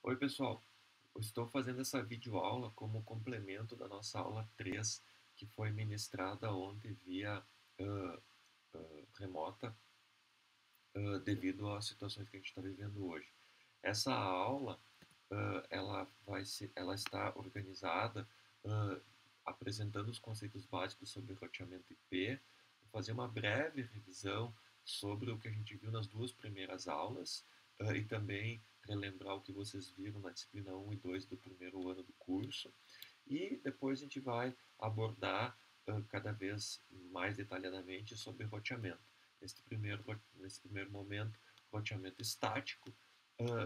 Oi, pessoal. Eu estou fazendo essa videoaula como complemento da nossa aula 3, que foi ministrada ontem via ah, remota, devido às situações que a gente está vivendo hoje. Essa aula, ela está organizada ah, apresentando os conceitos básicos sobre roteamento IP, vou fazer uma breve revisão sobre o que a gente viu nas duas primeiras aulas e também relembrar o que vocês viram na disciplina 1 e 2 do primeiro ano do curso. E depois a gente vai abordar cada vez mais detalhadamente sobre roteamento. Nesse primeiro momento, roteamento estático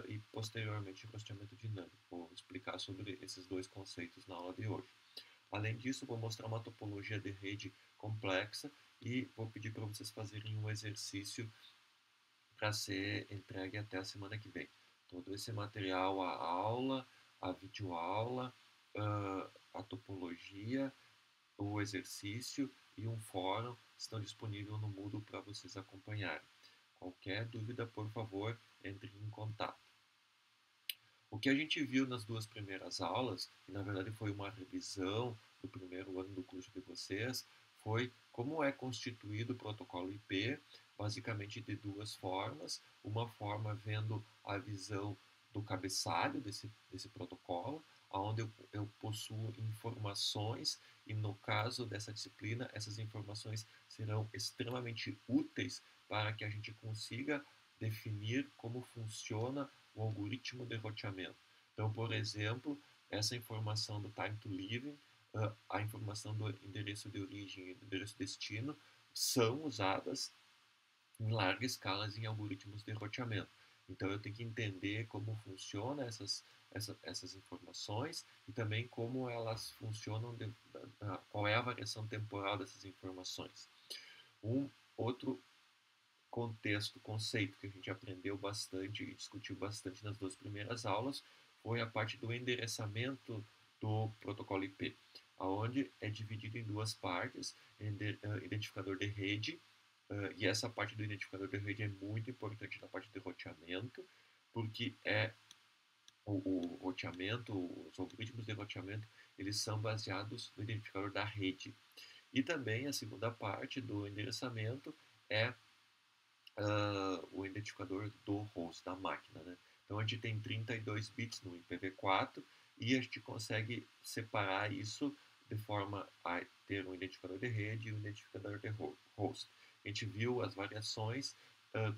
e posteriormente roteamento dinâmico. Vou explicar sobre esses dois conceitos na aula de hoje. Além disso, vou mostrar uma topologia de rede complexa e vou pedir para vocês fazerem um exercício para ser entregue até a semana que vem. Todo esse material, a aula, a videoaula, a topologia, o exercício e um fórum estão disponíveis no Moodle para vocês acompanharem. Qualquer dúvida, por favor, entre em contato. O que a gente viu nas duas primeiras aulas, e na verdade foi uma revisão do primeiro ano do curso de vocês, foi como é constituído o protocolo IP, basicamente de duas formas. Uma forma vendo a visão do cabeçalho desse protocolo, onde eu possuo informações, e no caso dessa disciplina, essas informações serão extremamente úteis para que a gente consiga definir como funciona o algoritmo de roteamento. Então, por exemplo, essa informação do time to living, a informação do endereço de origem e do endereço de destino são usadas em larga escala em algoritmos de roteamento. Então, eu tenho que entender como funcionam essas informações e também como elas funcionam, qual é a variação temporal dessas informações. Um outro conceito que a gente aprendeu bastante e discutiu bastante nas duas primeiras aulas foi a parte do endereçamento do protocolo IP, aonde é dividido em duas partes, identificador de rede, e essa parte do identificador de rede é muito importante na parte de roteamento, porque o roteamento, os algoritmos de roteamento, eles são baseados no identificador da rede. E também a segunda parte do endereçamento é o identificador do host, da máquina, né? Então a gente tem 32 bits no IPv4 e a gente consegue separar isso de forma a ter um identificador de rede e um identificador de host. A gente viu as variações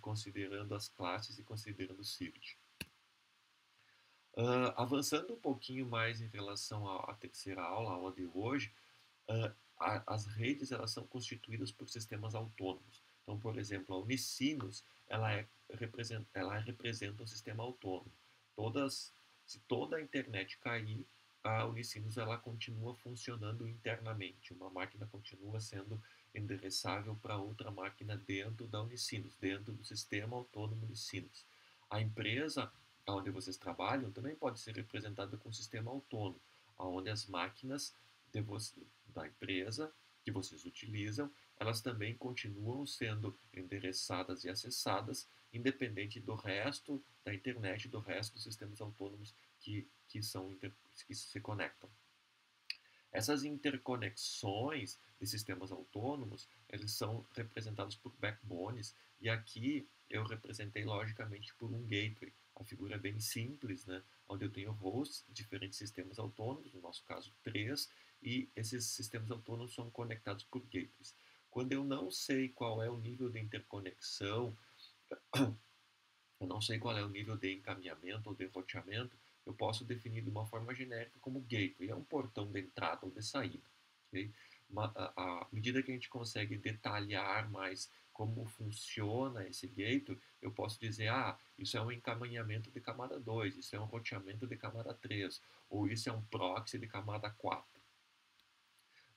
considerando as classes e considerando o CIRT. Avançando um pouquinho mais em relação à terceira aula, a aula de hoje, uh, as redes elas são constituídas por sistemas autônomos. Então, por exemplo, a Unicinos ela representa um sistema autônomo. Se toda a internet cair, a Unicinos ela continua funcionando internamente. Uma máquina continua sendo endereçável para outra máquina dentro da Unicinos, dentro do sistema autônomo Unicinos. A empresa onde vocês trabalham também pode ser representada com um sistema autônomo, onde as máquinas da empresa que vocês utilizam, elas também continuam sendo endereçadas e acessadas, independente do resto da internet, do resto dos sistemas autônomos que se conectam. Essas interconexões de sistemas autônomos, eles são representados por backbones, e aqui eu representei logicamente por um gateway. A figura é bem simples, né? Onde eu tenho hosts, diferentes sistemas autônomos, no nosso caso 3, e esses sistemas autônomos são conectados por gateways. Quando eu não sei qual é o nível de interconexão, eu não sei qual é o nível de encaminhamento ou de roteamento, eu posso definir de uma forma genérica como gateway, é um portão de entrada ou de saída. Okay? À medida que a gente consegue detalhar mais como funciona esse gateway, eu posso dizer, isso é um encaminhamento de camada 2, isso é um roteamento de camada 3, ou isso é um proxy de camada 4.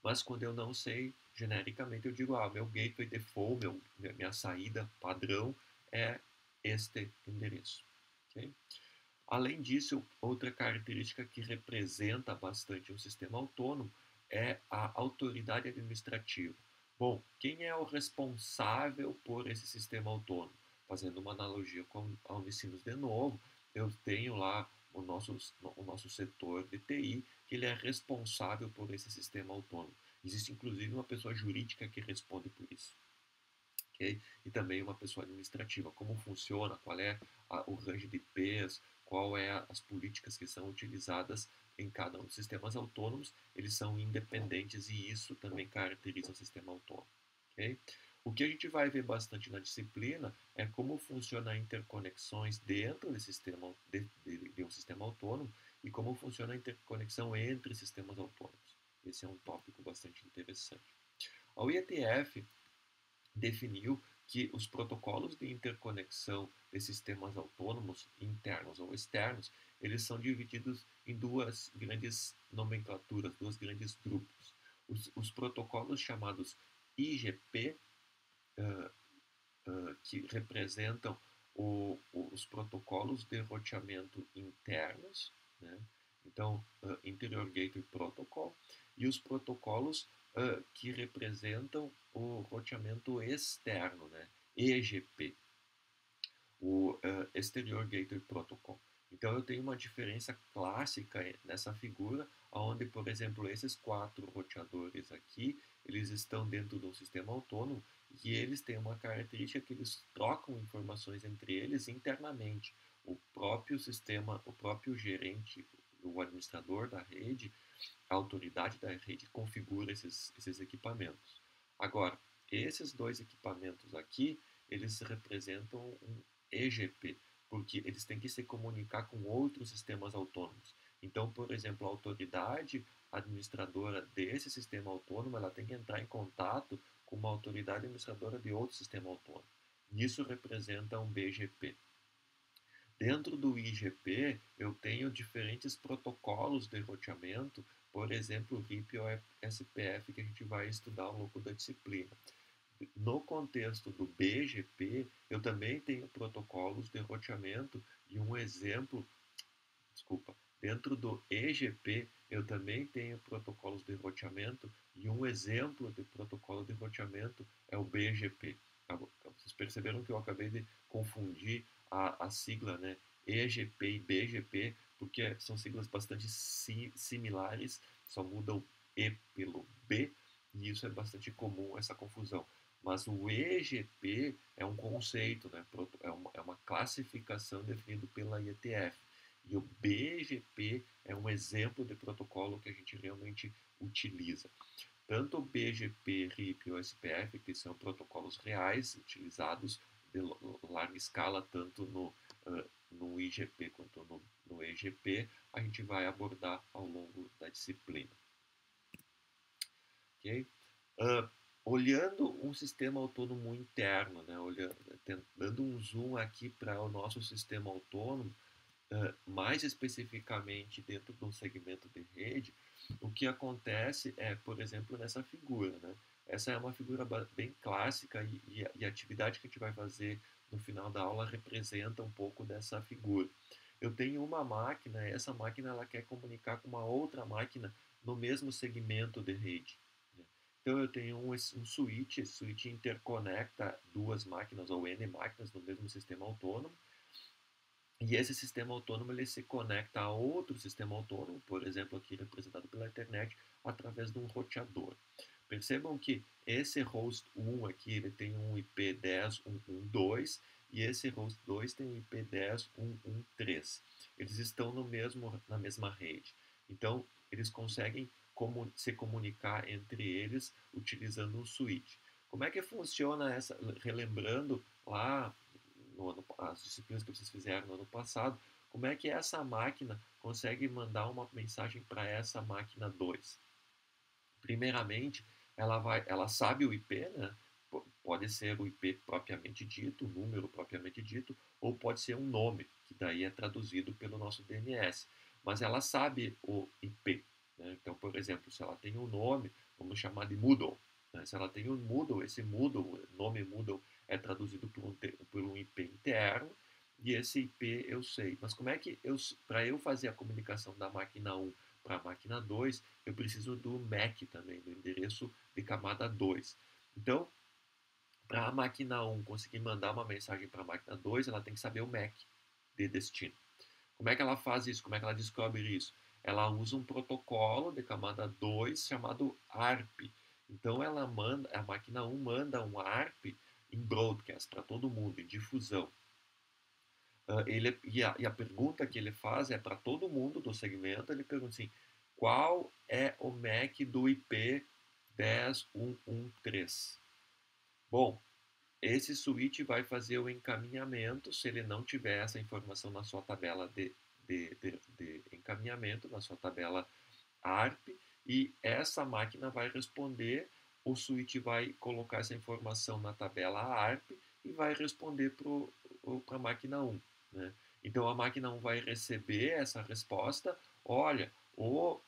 Mas quando eu não sei, genericamente eu digo, meu gateway default, minha saída padrão é este endereço. Okay? Além disso, outra característica que representa bastante um sistema autônomo é a autoridade administrativa. Bom, quem é o responsável por esse sistema autônomo? Fazendo uma analogia com a Unicinos de novo, eu tenho lá o nosso setor de TI, que ele é responsável por esse sistema autônomo. Existe inclusive uma pessoa jurídica que responde por isso. Okay? E também uma pessoa administrativa. Como funciona, qual é o range de IPs, qual é as políticas que são utilizadas em cada um dos sistemas autônomos, eles são independentes e isso também caracteriza o sistema autônomo. Okay? O que a gente vai ver bastante na disciplina é como funcionam interconexões dentro de um sistema autônomo e como funciona a interconexão entre sistemas autônomos. Esse é um tópico bastante interessante. A IETF definiu que os protocolos de interconexão de sistemas autônomos, internos ou externos, eles são divididos em duas grandes nomenclaturas, dois grandes grupos. Os protocolos chamados IGP, que representam os protocolos de roteamento internos, né? Então, Interior Gateway Protocol, e os protocolos que representam o roteamento externo, né? EGP, o Exterior Gateway Protocol. Então, eu tenho uma diferença clássica nessa figura, onde, por exemplo, esses 4 roteadores aqui, eles estão dentro de um sistema autônomo e eles têm uma característica que eles trocam informações entre eles internamente. O próprio sistema, o próprio gerente, o administrador da rede, a autoridade da rede configura esses equipamentos. Agora, esses dois equipamentos aqui, eles representam um EGP, porque eles têm que se comunicar com outros sistemas autônomos. Então, por exemplo, a autoridade administradora desse sistema autônomo, ela tem que entrar em contato com uma autoridade administradora de outro sistema autônomo. Isso representa um BGP. Dentro do IGP, eu tenho diferentes protocolos de roteamento, por exemplo, o RIP ou SPF, que a gente vai estudar ao longo da disciplina. No contexto do BGP, eu também tenho protocolos de roteamento e um exemplo, desculpa, dentro do EGP, eu também tenho protocolos de roteamento e um exemplo de protocolo de roteamento é o BGP. Vocês perceberam que eu acabei de confundir a sigla, né? EGP e BGP, porque são siglas bastante similares, só muda o E pelo B, e isso é bastante comum, essa confusão. Mas o EGP é um conceito, né? É uma classificação definida pela IETF. E o BGP é um exemplo de protocolo que a gente realmente utiliza. Tanto o BGP, RIP e o SPF, que são protocolos reais utilizados de larga escala, tanto no IGP quanto no EGP, a gente vai abordar ao longo da disciplina. Okay? Olhando um sistema autônomo interno, né? Dando um zoom aqui para o nosso sistema autônomo, mais especificamente dentro de um segmento de rede, o que acontece é, por exemplo, nessa figura, né? Essa é uma figura bem clássica e a atividade que a gente vai fazer no final da aula representa um pouco dessa figura. Eu tenho uma máquina, essa máquina ela quer comunicar com uma outra máquina no mesmo segmento de rede, né? Então eu tenho um switch, esse switch interconecta duas máquinas ou N máquinas no mesmo sistema autônomo, e esse sistema autônomo ele se conecta a outro sistema autônomo, por exemplo, aqui representado pela internet, através de um roteador. Percebam que esse host 1 aqui ele tem um IP 10.1.1.2 e esse host 2 tem um IP 10.1.1.3. Eles estão na mesma rede. Então, eles conseguem se comunicar entre eles utilizando um switch. Como é que funciona essa? Relembrando lá as disciplinas que vocês fizeram no ano passado, como é que essa máquina consegue mandar uma mensagem para essa máquina 2? Primeiramente, ela sabe o IP, né? Pode ser o IP propriamente dito, o número propriamente dito, ou pode ser um nome, que daí é traduzido pelo nosso DNS. Mas ela sabe o IP, né? Então, por exemplo, se ela tem um nome, vamos chamar de Moodle, né? Se ela tem um Moodle, esse Moodle, nome Moodle, é traduzido por um IP interno, e esse IP eu sei. Mas como é que para eu fazer a comunicação da máquina 1 para a máquina 2, eu preciso do MAC também, do endereço de camada 2. Então, para a máquina 1 conseguir mandar uma mensagem para a máquina 2, ela tem que saber o MAC de destino. Como é que ela faz isso? Como é que ela descobre isso? Ela usa um protocolo de camada 2 chamado ARP. Então ela manda, a máquina 1 manda um ARP em broadcast para todo mundo, em difusão. E a pergunta que ele faz é para todo mundo do segmento, ele pergunta assim, qual é o MAC do IP 10113? Bom, esse switch vai fazer o encaminhamento, se ele não tiver essa informação na sua tabela de encaminhamento, na sua tabela ARP, e essa máquina vai responder, o switch vai colocar essa informação na tabela ARP e vai responder para a máquina 1. Né? Então a máquina 1 vai receber essa resposta, olha, o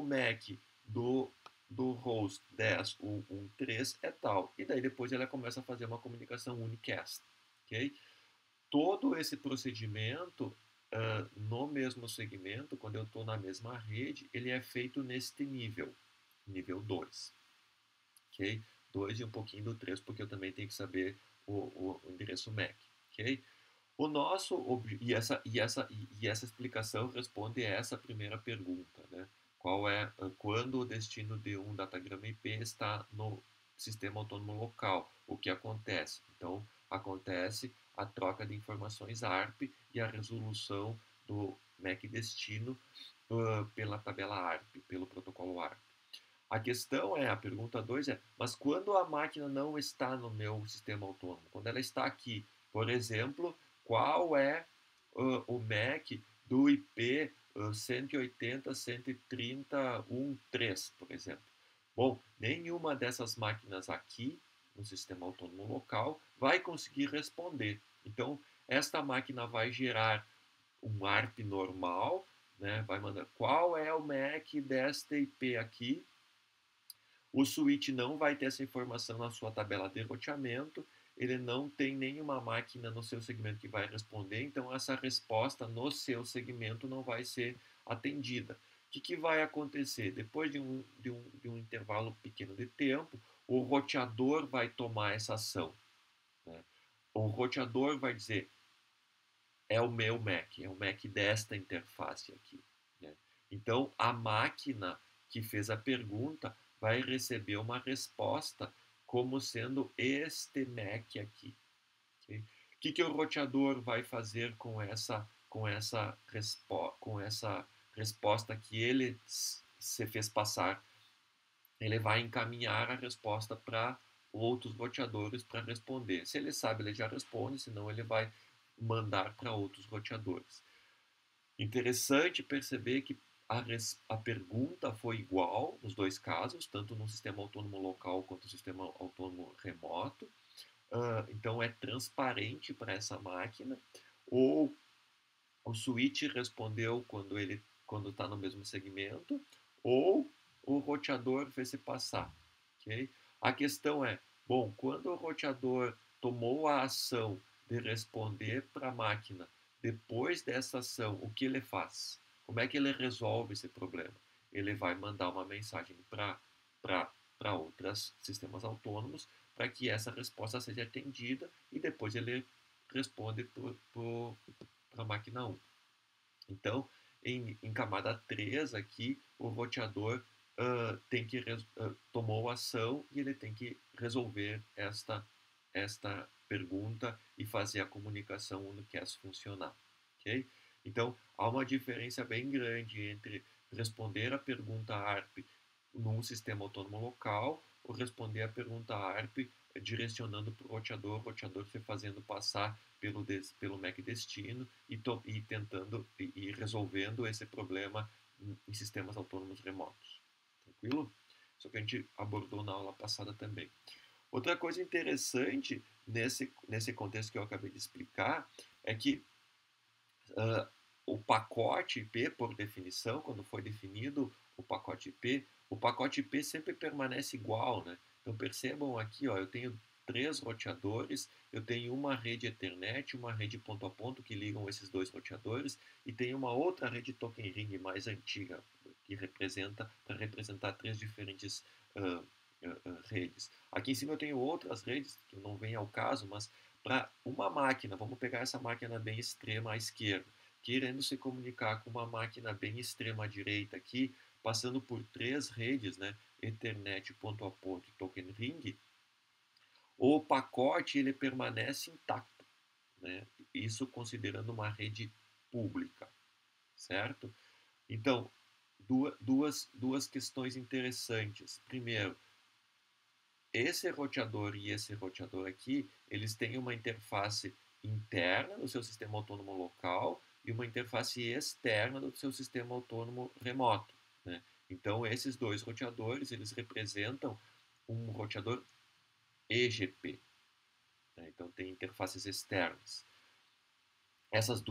MAC do host 10.1.1.3 é tal. E daí depois ela começa a fazer uma comunicação unicast. Okay? Todo esse procedimento no mesmo segmento, quando eu estou na mesma rede, ele é feito neste nível 2. Okay? 2 e um pouquinho do 3, porque eu também tenho que saber o endereço MAC. Okay? O nosso essa explicação responde a essa primeira pergunta, né? Qual é quando o destino de um datagrama IP está no sistema autônomo local? O que acontece? Então acontece a troca de informações ARP e a resolução do MAC destino pela tabela ARP, pelo protocolo ARP. A questão é, a pergunta 2 é, mas quando a máquina não está no meu sistema autônomo, quando ela está aqui, por exemplo, qual é o MAC do IP 180.130.1.3, por exemplo? Bom, nenhuma dessas máquinas aqui no sistema autônomo local vai conseguir responder. Então, esta máquina vai gerar um ARP normal, né? Vai mandar qual é o MAC desta IP aqui. O switch não vai ter essa informação na sua tabela de roteamento, ele não tem nenhuma máquina no seu segmento que vai responder, então essa resposta no seu segmento não vai ser atendida. O que vai acontecer? Depois de um intervalo pequeno de tempo, o roteador vai tomar essa ação. Né? O roteador vai dizer, é o meu MAC, é o MAC desta interface aqui. Né? Então, a máquina que fez a pergunta vai receber uma resposta como sendo este MAC aqui. Okay? O que o roteador vai fazer com essa resposta que ele se fez passar? Ele vai encaminhar a resposta para outros roteadores para responder. Se ele sabe, ele já responde, senão ele vai mandar para outros roteadores. Interessante perceber que a pergunta foi igual nos dois casos, tanto no sistema autônomo local quanto no sistema autônomo remoto. Então é transparente para essa máquina. Ou o switch respondeu quando está no mesmo segmento, ou o roteador fez se passar. Okay? A questão é, bom, quando o roteador tomou a ação de responder para a máquina, depois dessa ação, o que ele faz? Como é que ele resolve esse problema? Ele vai mandar uma mensagem para outros sistemas autônomos para que essa resposta seja atendida e depois ele responde para a máquina 1. Então, em camada 3 aqui, o roteador tomou ação e ele tem que resolver esta pergunta e fazer a comunicação unicast funcionar. Okay? Então, há uma diferença bem grande entre responder a pergunta ARP num sistema autônomo local ou responder a pergunta ARP direcionando para o roteador se fazendo passar pelo MAC destino e tentando e resolvendo esse problema em sistemas autônomos remotos. Tranquilo? Isso que a gente abordou na aula passada também. Outra coisa interessante nesse contexto que eu acabei de explicar é que o pacote IP, por definição, quando foi definido o pacote IP sempre permanece igual, né? Então percebam aqui, ó, eu tenho 3 roteadores, eu tenho uma rede Ethernet, uma rede ponto a ponto que ligam esses 2 roteadores e tem uma outra rede Token Ring mais antiga que para representar 3 diferentes redes. Aqui em cima eu tenho outras redes que não vêm ao caso, mas para uma máquina, vamos pegar essa máquina bem extrema à esquerda, querendo se comunicar com uma máquina bem extrema-direita aqui, passando por 3 redes, né, Ethernet, ponto a ponto e Token Ring, o pacote ele permanece intacto, né? Isso considerando uma rede pública, certo? Então, duas questões interessantes. Primeiro, esse roteador e esse roteador aqui, eles têm uma interface interna do seu sistema autônomo local e uma interface externa do seu sistema autônomo remoto, né? Então, esses dois roteadores, eles representam um roteador EGP, né? Então, tem interfaces externas. Esses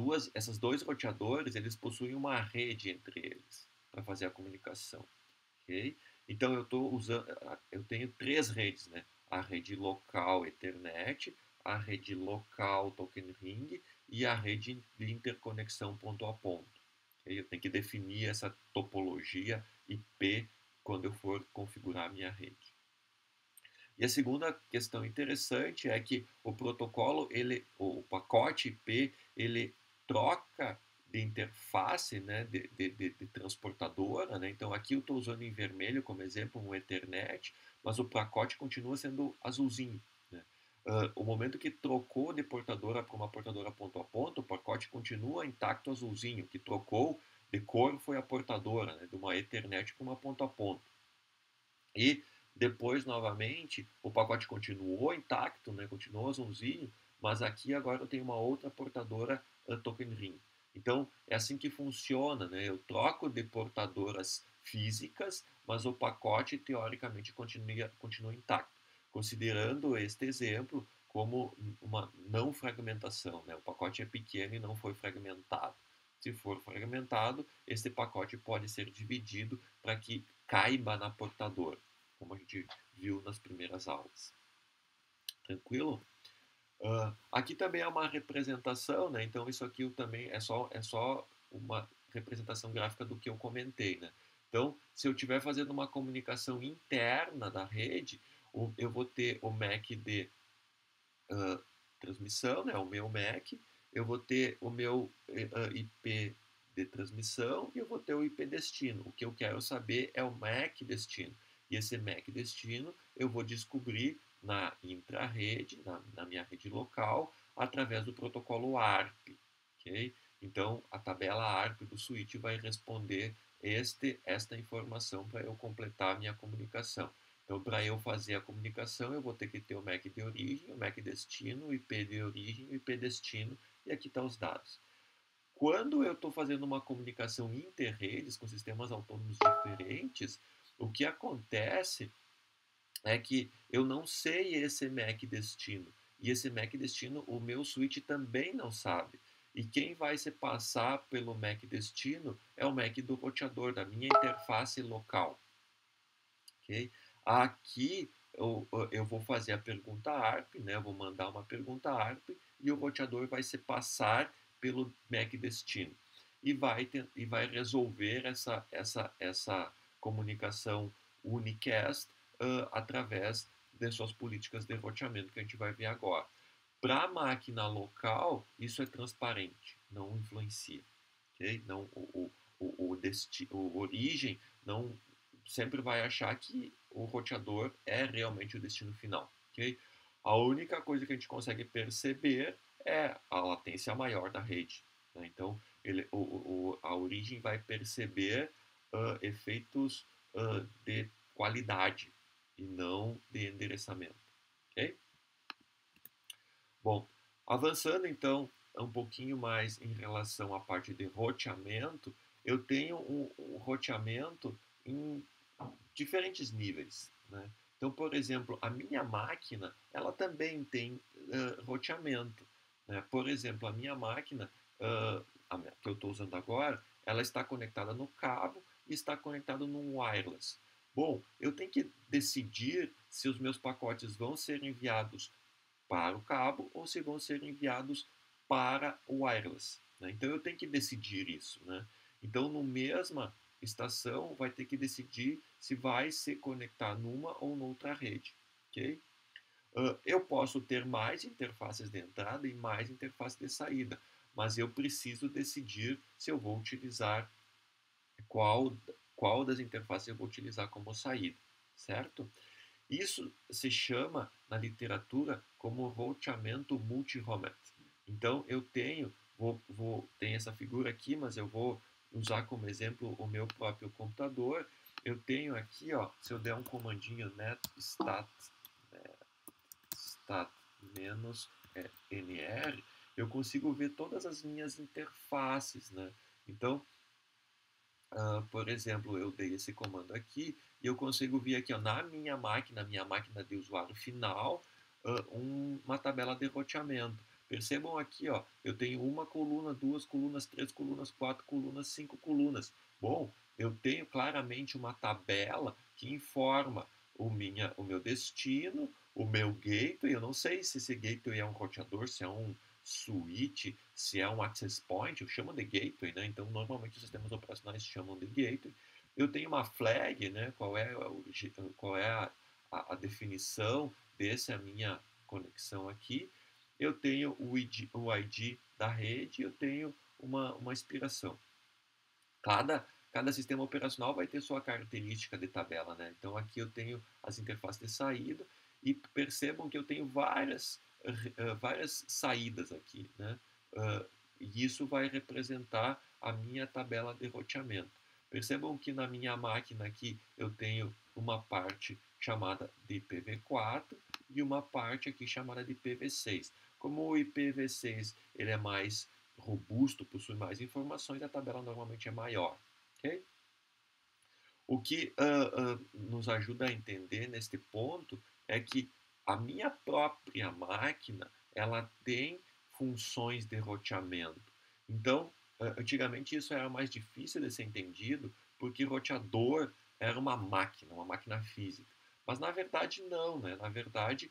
dois roteadores, eles possuem uma rede entre eles para fazer a comunicação, ok? Então eu tenho 3 redes, né? A rede local Ethernet, a rede local Token Ring e a rede de interconexão ponto a ponto. Okay? Eu tenho que definir essa topologia IP quando eu for configurar a minha rede. E a segunda questão interessante é que o protocolo, o pacote IP, ele troca de interface, né, de transportadora, né? Então aqui eu estou usando em vermelho como exemplo um Ethernet, mas o pacote continua sendo azulzinho, né? O momento que trocou de portadora para uma portadora ponto a ponto, o pacote continua intacto azulzinho. O que trocou de cor foi a portadora, né, de uma Ethernet para uma ponto a ponto. E depois, novamente, o pacote continuou intacto, né? Continuou azulzinho, mas aqui agora eu tenho uma outra portadora Token Ring. Então, é assim que funciona, né? Eu troco de portadoras físicas, mas o pacote, teoricamente, continua intacto, considerando este exemplo como uma não fragmentação, né? O pacote é pequeno e não foi fragmentado. Se for fragmentado, este pacote pode ser dividido para que caiba na portadora, como a gente viu nas primeiras aulas. Tranquilo? Aqui também é uma representação, né? Então isso aqui também é só uma representação gráfica do que eu comentei, né? Então, se eu estiver fazendo uma comunicação interna da rede, eu vou ter o MAC de transmissão, né? O meu MAC, eu vou ter o meu IP de transmissão e eu vou ter o IP destino. O que eu quero saber é o MAC destino. E esse MAC destino eu vou descobrir na intra-rede, na minha rede local, através do protocolo ARP. Okay? Então, a tabela ARP do switch vai responder esta informação para eu completar a minha comunicação. Então, para eu fazer a comunicação, eu vou ter que ter o MAC de origem, o MAC destino, o IP de origem, o IP destino, e aqui estão os dados. Quando eu estou fazendo uma comunicação inter-redes com sistemas autônomos diferentes, o que acontece é que eu não sei esse MAC destino. E esse MAC destino, o meu switch também não sabe. E quem vai se passar pelo MAC destino é o MAC do roteador, da minha interface local. Okay? Aqui eu vou fazer a pergunta ARP, né? Eu vou mandar uma pergunta ARP e o roteador vai se passar pelo MAC destino e vai resolver essa comunicação unicast através de suas políticas de roteamento que a gente vai ver agora. Para a máquina local, isso é transparente, não influencia. Okay? Não, o origem não sempre vai achar que o roteador é realmente o destino final. Okay? A única coisa que a gente consegue perceber é a latência maior da rede. Né? Então, a origem vai perceber efeitos de qualidade e não de endereçamento. Okay? Bom, avançando então um pouquinho mais em relação à parte de roteamento, eu tenho um roteamento em diferentes níveis, né? Então, por exemplo, a minha máquina, ela também tem roteamento, né? Por exemplo, a minha máquina, que eu estou usando agora, ela está conectada no cabo e está conectada no wireless. Bom, eu tenho que decidir se os meus pacotes vão ser enviados para o cabo ou se vão ser enviados para o wireless. Né? Então eu tenho que decidir isso. Né? Então, no mesma estação, vai ter que decidir se vai se conectar numa ou noutra rede. Okay? Eu posso ter mais interfaces de entrada e mais interfaces de saída, mas eu preciso decidir se eu vou utilizar qual, qual das interfaces eu vou utilizar como saída, certo? Isso se chama, na literatura, como roteamento multi-romet. Então, eu tenho, tem essa figura aqui, mas eu vou usar como exemplo o meu próprio computador. Eu tenho aqui, ó, se eu der um comandinho netstat, stat menos nr, eu consigo ver todas as minhas interfaces, né? Então, por exemplo, eu dei esse comando aqui e eu consigo ver aqui, ó, na minha máquina de usuário final, uma tabela de roteamento. Percebam aqui, ó, eu tenho uma coluna, duas colunas, três colunas, quatro colunas, cinco colunas. Bom, eu tenho claramente uma tabela que informa o meu destino, o meu gateway. Eu não sei se esse gateway é um roteador, se é um switch, se é um access point, eu chamo de gateway, né? Então, normalmente os sistemas operacionais chamam de gateway. Eu tenho uma flag, né? Qual é a definição dessa minha conexão aqui. Eu tenho o ID da rede, eu tenho uma expiração. Cada sistema operacional vai ter sua característica de tabela, né? Então aqui eu tenho as interfaces de saída e percebam que eu tenho várias saídas aqui, né? E isso vai representar a minha tabela de roteamento. Percebam que na minha máquina aqui eu tenho uma parte chamada de IPv4 e uma parte aqui chamada de IPv6. Como o IPv6 ele é mais robusto, possui mais informações, a tabela normalmente é maior. Okay? O que nos ajuda a entender neste ponto é que a minha própria máquina ela tem funções de roteamento. Então, antigamente isso era mais difícil de ser entendido porque roteador era uma máquina física. Mas na verdade não, né? Na verdade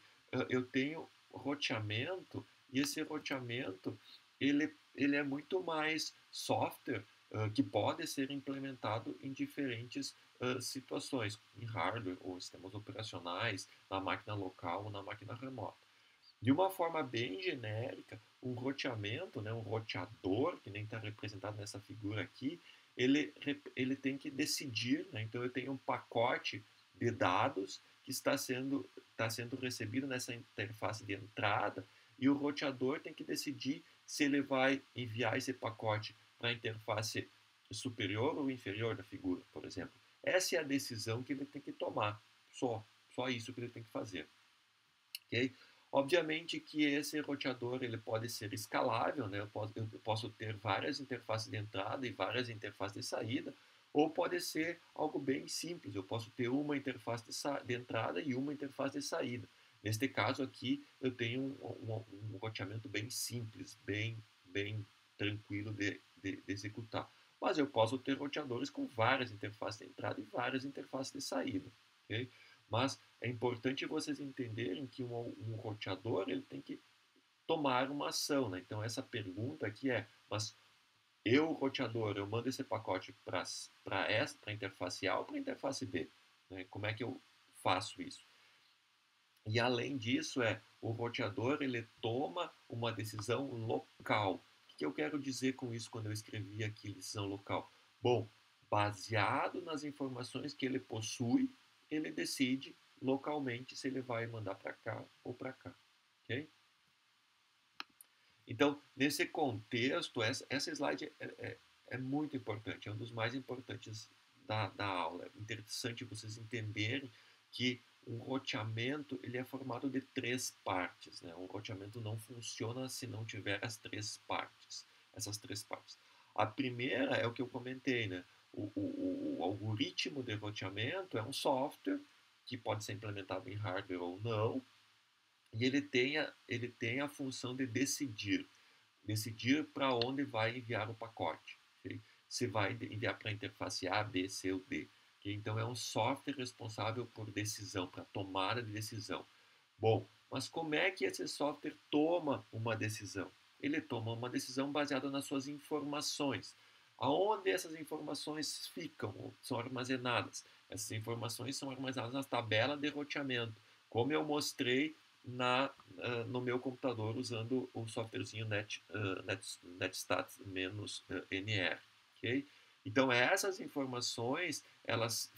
eu tenho roteamento e esse roteamento ele é muito mais software que pode ser implementado em diferentes situações, em hardware ou sistemas operacionais, na máquina local ou na máquina remota. De uma forma bem genérica, um roteamento, né, um roteador, que nem está representado nessa figura aqui, ele tem que decidir, né, então eu tenho um pacote de dados que está sendo recebido nessa interface de entrada e o roteador tem que decidir se ele vai enviar esse pacote para a interface superior ou inferior da figura, por exemplo. Essa é a decisão que ele tem que tomar, só isso que ele tem que fazer. Okay? Obviamente que esse roteador ele pode ser escalável, né? Eu posso ter várias interfaces de entrada e várias interfaces de saída, ou pode ser algo bem simples, eu posso ter uma interface de entrada e uma interface de saída. Neste caso aqui, eu tenho um roteamento bem simples, bem tranquilo de executar. Mas eu posso ter roteadores com várias interfaces de entrada e várias interfaces de saída. Okay? Mas é importante vocês entenderem que um roteador ele tem que tomar uma ação, né? Então essa pergunta aqui é, mas eu, roteador, eu mando esse pacote para a interface A ou para a interface B? Né? Como é que eu faço isso? E além disso o roteador ele toma uma decisão local. O que eu quero dizer com isso quando eu escrevi aqui decisão local? Bom, baseado nas informações que ele possui, ele decide localmente se ele vai mandar para cá ou para cá. Okay? Então, nesse contexto, essa slide é muito importante, é um dos mais importantes da aula. É interessante vocês entenderem que um roteamento ele é formado de três partes. Né? Um roteamento não funciona se não tiver as três partes, essas três partes. A primeira é o que eu comentei, né? O algoritmo de roteamento é um software que pode ser implementado em hardware ou não, e ele tem a função de decidir para onde vai enviar o pacote. Okay? Se vai enviar para a interface A, B, C ou D. Okay? Então é um software responsável por decisão, para tomada de decisão. Bom, mas como é que esse software toma uma decisão? Ele toma uma decisão baseada nas suas informações. Aonde essas informações ficam, são armazenadas? Essas informações são armazenadas na tabela de roteamento. Como eu mostrei no meu computador usando o softwarezinho netstat-nr, ok? Então essas informações elas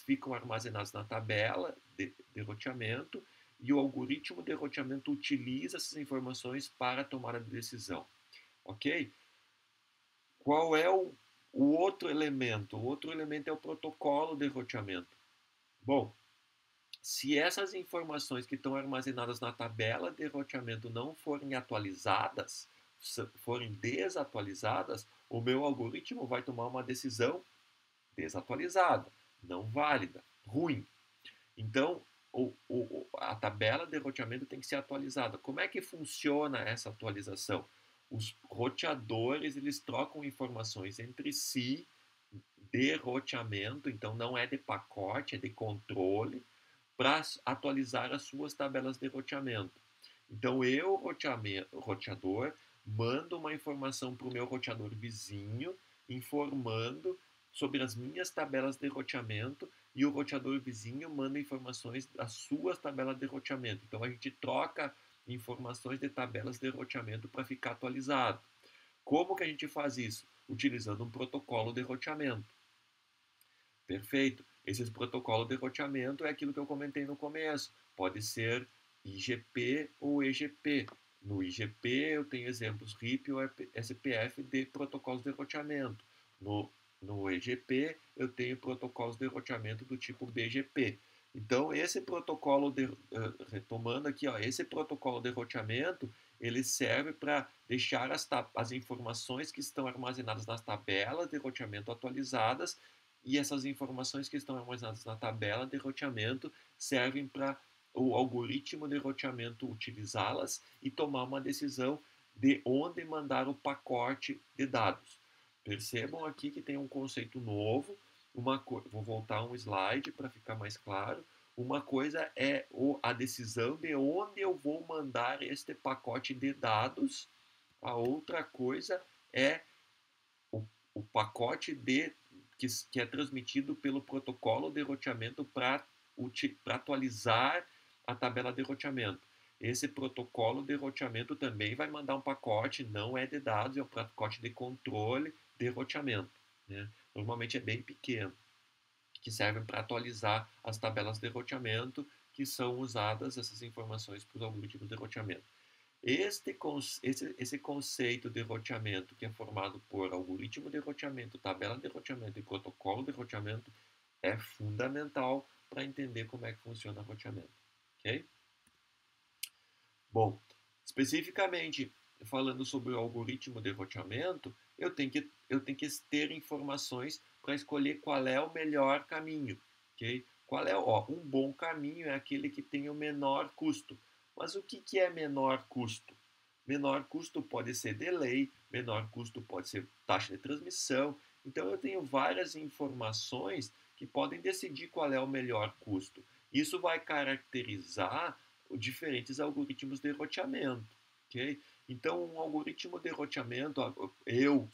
ficam armazenadas na tabela de roteamento e o algoritmo de roteamento utiliza essas informações para tomar a decisão, ok? Qual é o outro elemento? O outro elemento é o protocolo de roteamento. Bom, se essas informações que estão armazenadas na tabela de roteamento não forem atualizadas, forem desatualizadas, o meu algoritmo vai tomar uma decisão desatualizada, não válida, ruim. Então, a tabela de roteamento tem que ser atualizada. Como é que funciona essa atualização? Os roteadores eles trocam informações entre si de roteamento, então não é de pacote, é de controle, para atualizar as suas tabelas de roteamento. Então eu, roteador, mando uma informação para o meu roteador vizinho, informando sobre as minhas tabelas de roteamento, e o roteador vizinho manda informações das suas tabelas de roteamento. Então a gente troca informações de tabelas de roteamento para ficar atualizado. Como que a gente faz isso? Utilizando um protocolo de roteamento. Perfeito. Esse protocolo de roteamento é aquilo que eu comentei no começo. Pode ser IGP ou EGP. No IGP eu tenho exemplos RIP ou SPF de protocolos de roteamento. No EGP eu tenho protocolos de roteamento do tipo BGP. Então esse protocolo retomando aqui, ó, esse protocolo de roteamento ele serve para deixar as informações que estão armazenadas nas tabelas de roteamento atualizadas, e essas informações que estão armazenadas na tabela de roteamento servem para o algoritmo de roteamento utilizá-las e tomar uma decisão de onde mandar o pacote de dados. Percebam aqui que tem um conceito novo. Vou voltar um slide para ficar mais claro. Uma coisa é a decisão de onde eu vou mandar este pacote de dados. A outra coisa é o pacote que é transmitido pelo protocolo de roteamento para atualizar a tabela de roteamento. Esse protocolo de roteamento também vai mandar um pacote, não é de dados, é um pacote de controle de roteamento. Né? Normalmente é bem pequeno, que servem para atualizar as tabelas de roteamento, que são usadas essas informações para os algoritmos de roteamento. Esse conceito de roteamento, que é formado por algoritmo de roteamento, tabela de roteamento e protocolo de roteamento, é fundamental para entender como é que funciona o roteamento. Ok? Bom, especificamente falando sobre o algoritmo de roteamento, eu tenho que ter informações para escolher qual é o melhor caminho. Ok? Um bom caminho é aquele que tem o menor custo. Mas o que é menor custo? Menor custo pode ser delay, menor custo pode ser taxa de transmissão. Então eu tenho várias informações que podem decidir qual é o melhor custo. Isso vai caracterizar diferentes algoritmos de roteamento, ok? Então, um algoritmo de roteamento, eu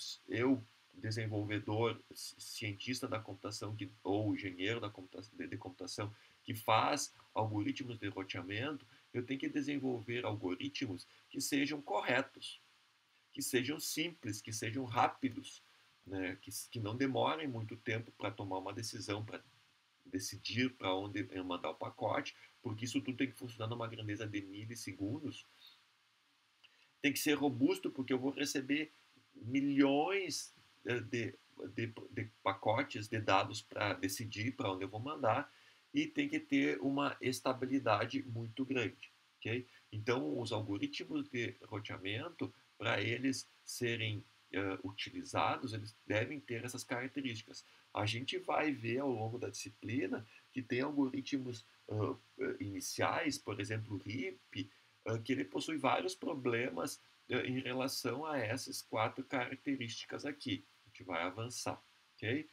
desenvolvedor, cientista da computação ou engenheiro de computação que faz algoritmos de roteamento, eu tenho que desenvolver algoritmos que sejam corretos, que sejam simples, que sejam rápidos, né? que não demorem muito tempo para tomar uma decisão, para decidir para onde mandar o pacote, porque isso tudo tem que funcionar numa grandeza de milissegundos. Tem que ser robusto, porque eu vou receber milhões de pacotes de dados para decidir para onde eu vou mandar, e tem que ter uma estabilidade muito grande. Okay? Então, os algoritmos de roteamento, para eles serem utilizados, eles devem ter essas características. A gente vai ver ao longo da disciplina que tem algoritmos iniciais, por exemplo, o RIP, que ele possui vários problemas em relação a essas 4 características aqui. A gente vai avançar, ok?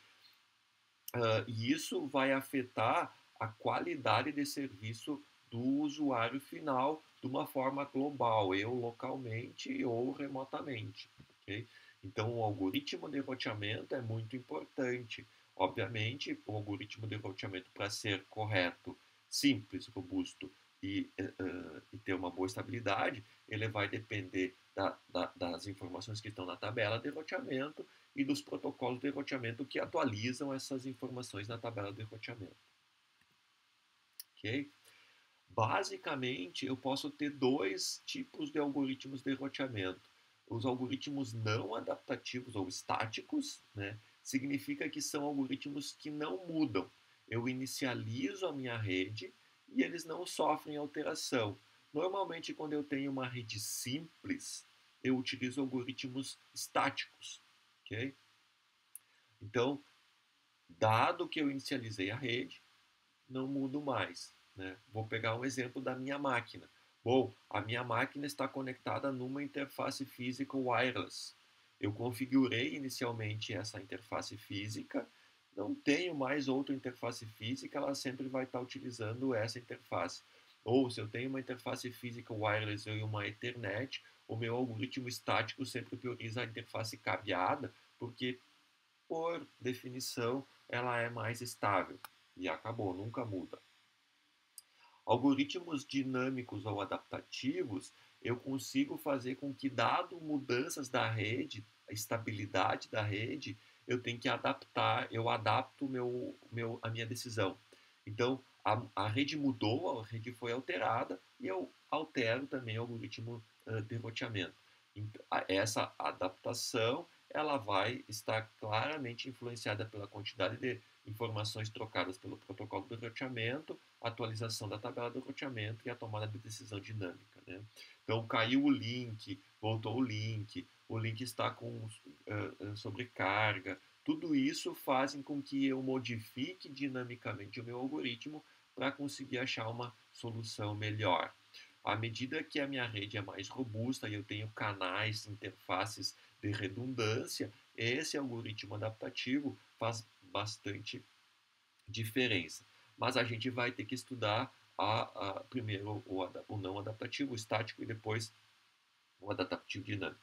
E isso vai afetar a qualidade de serviço do usuário final de uma forma global, eu localmente ou remotamente, ok? Então, o algoritmo de roteamento é muito importante. Obviamente, o algoritmo de roteamento, para ser correto, simples, robusto e ter uma boa estabilidade, ele vai depender das informações que estão na tabela de roteamento e dos protocolos de roteamento que atualizam essas informações na tabela de roteamento. Ok? Basicamente, eu posso ter dois tipos de algoritmos de roteamento. Os algoritmos não adaptativos ou estáticos, né, significa que são algoritmos que não mudam. Eu inicializo a minha rede e eles não sofrem alteração. Normalmente, quando eu tenho uma rede simples, eu utilizo algoritmos estáticos. Okay? Então, dado que eu inicializei a rede, não mudo mais. Né? Vou pegar um exemplo da minha máquina. Bom, a minha máquina está conectada numa interface física wireless. Eu configurei inicialmente essa interface física, não tenho mais outra interface física, ela sempre vai estar utilizando essa interface. Ou se eu tenho uma interface física wireless e uma Ethernet, o meu algoritmo estático sempre prioriza a interface cabeada, porque, por definição, ela é mais estável. E acabou, nunca muda. Algoritmos dinâmicos ou adaptativos, eu consigo fazer com que, dado mudanças da rede, a estabilidade da rede, eu tenho que adaptar, eu adapto a minha decisão. Então, a rede mudou, a rede foi alterada e eu altero também o algoritmo de roteamento. Então, essa adaptação ela vai estar claramente influenciada pela quantidade de informações trocadas pelo protocolo de roteamento, atualização da tabela de roteamento e a tomada de decisão dinâmica. Né? Então, caiu o link, voltou o link está com sobrecarga. Tudo isso faz com que eu modifique dinamicamente o meu algoritmo para conseguir achar uma solução melhor. À medida que a minha rede é mais robusta e eu tenho canais, interfaces de redundância, esse algoritmo adaptativo faz bastante diferença. Mas a gente vai ter que estudar primeiro o não adaptativo, o estático, e depois o adaptativo dinâmico.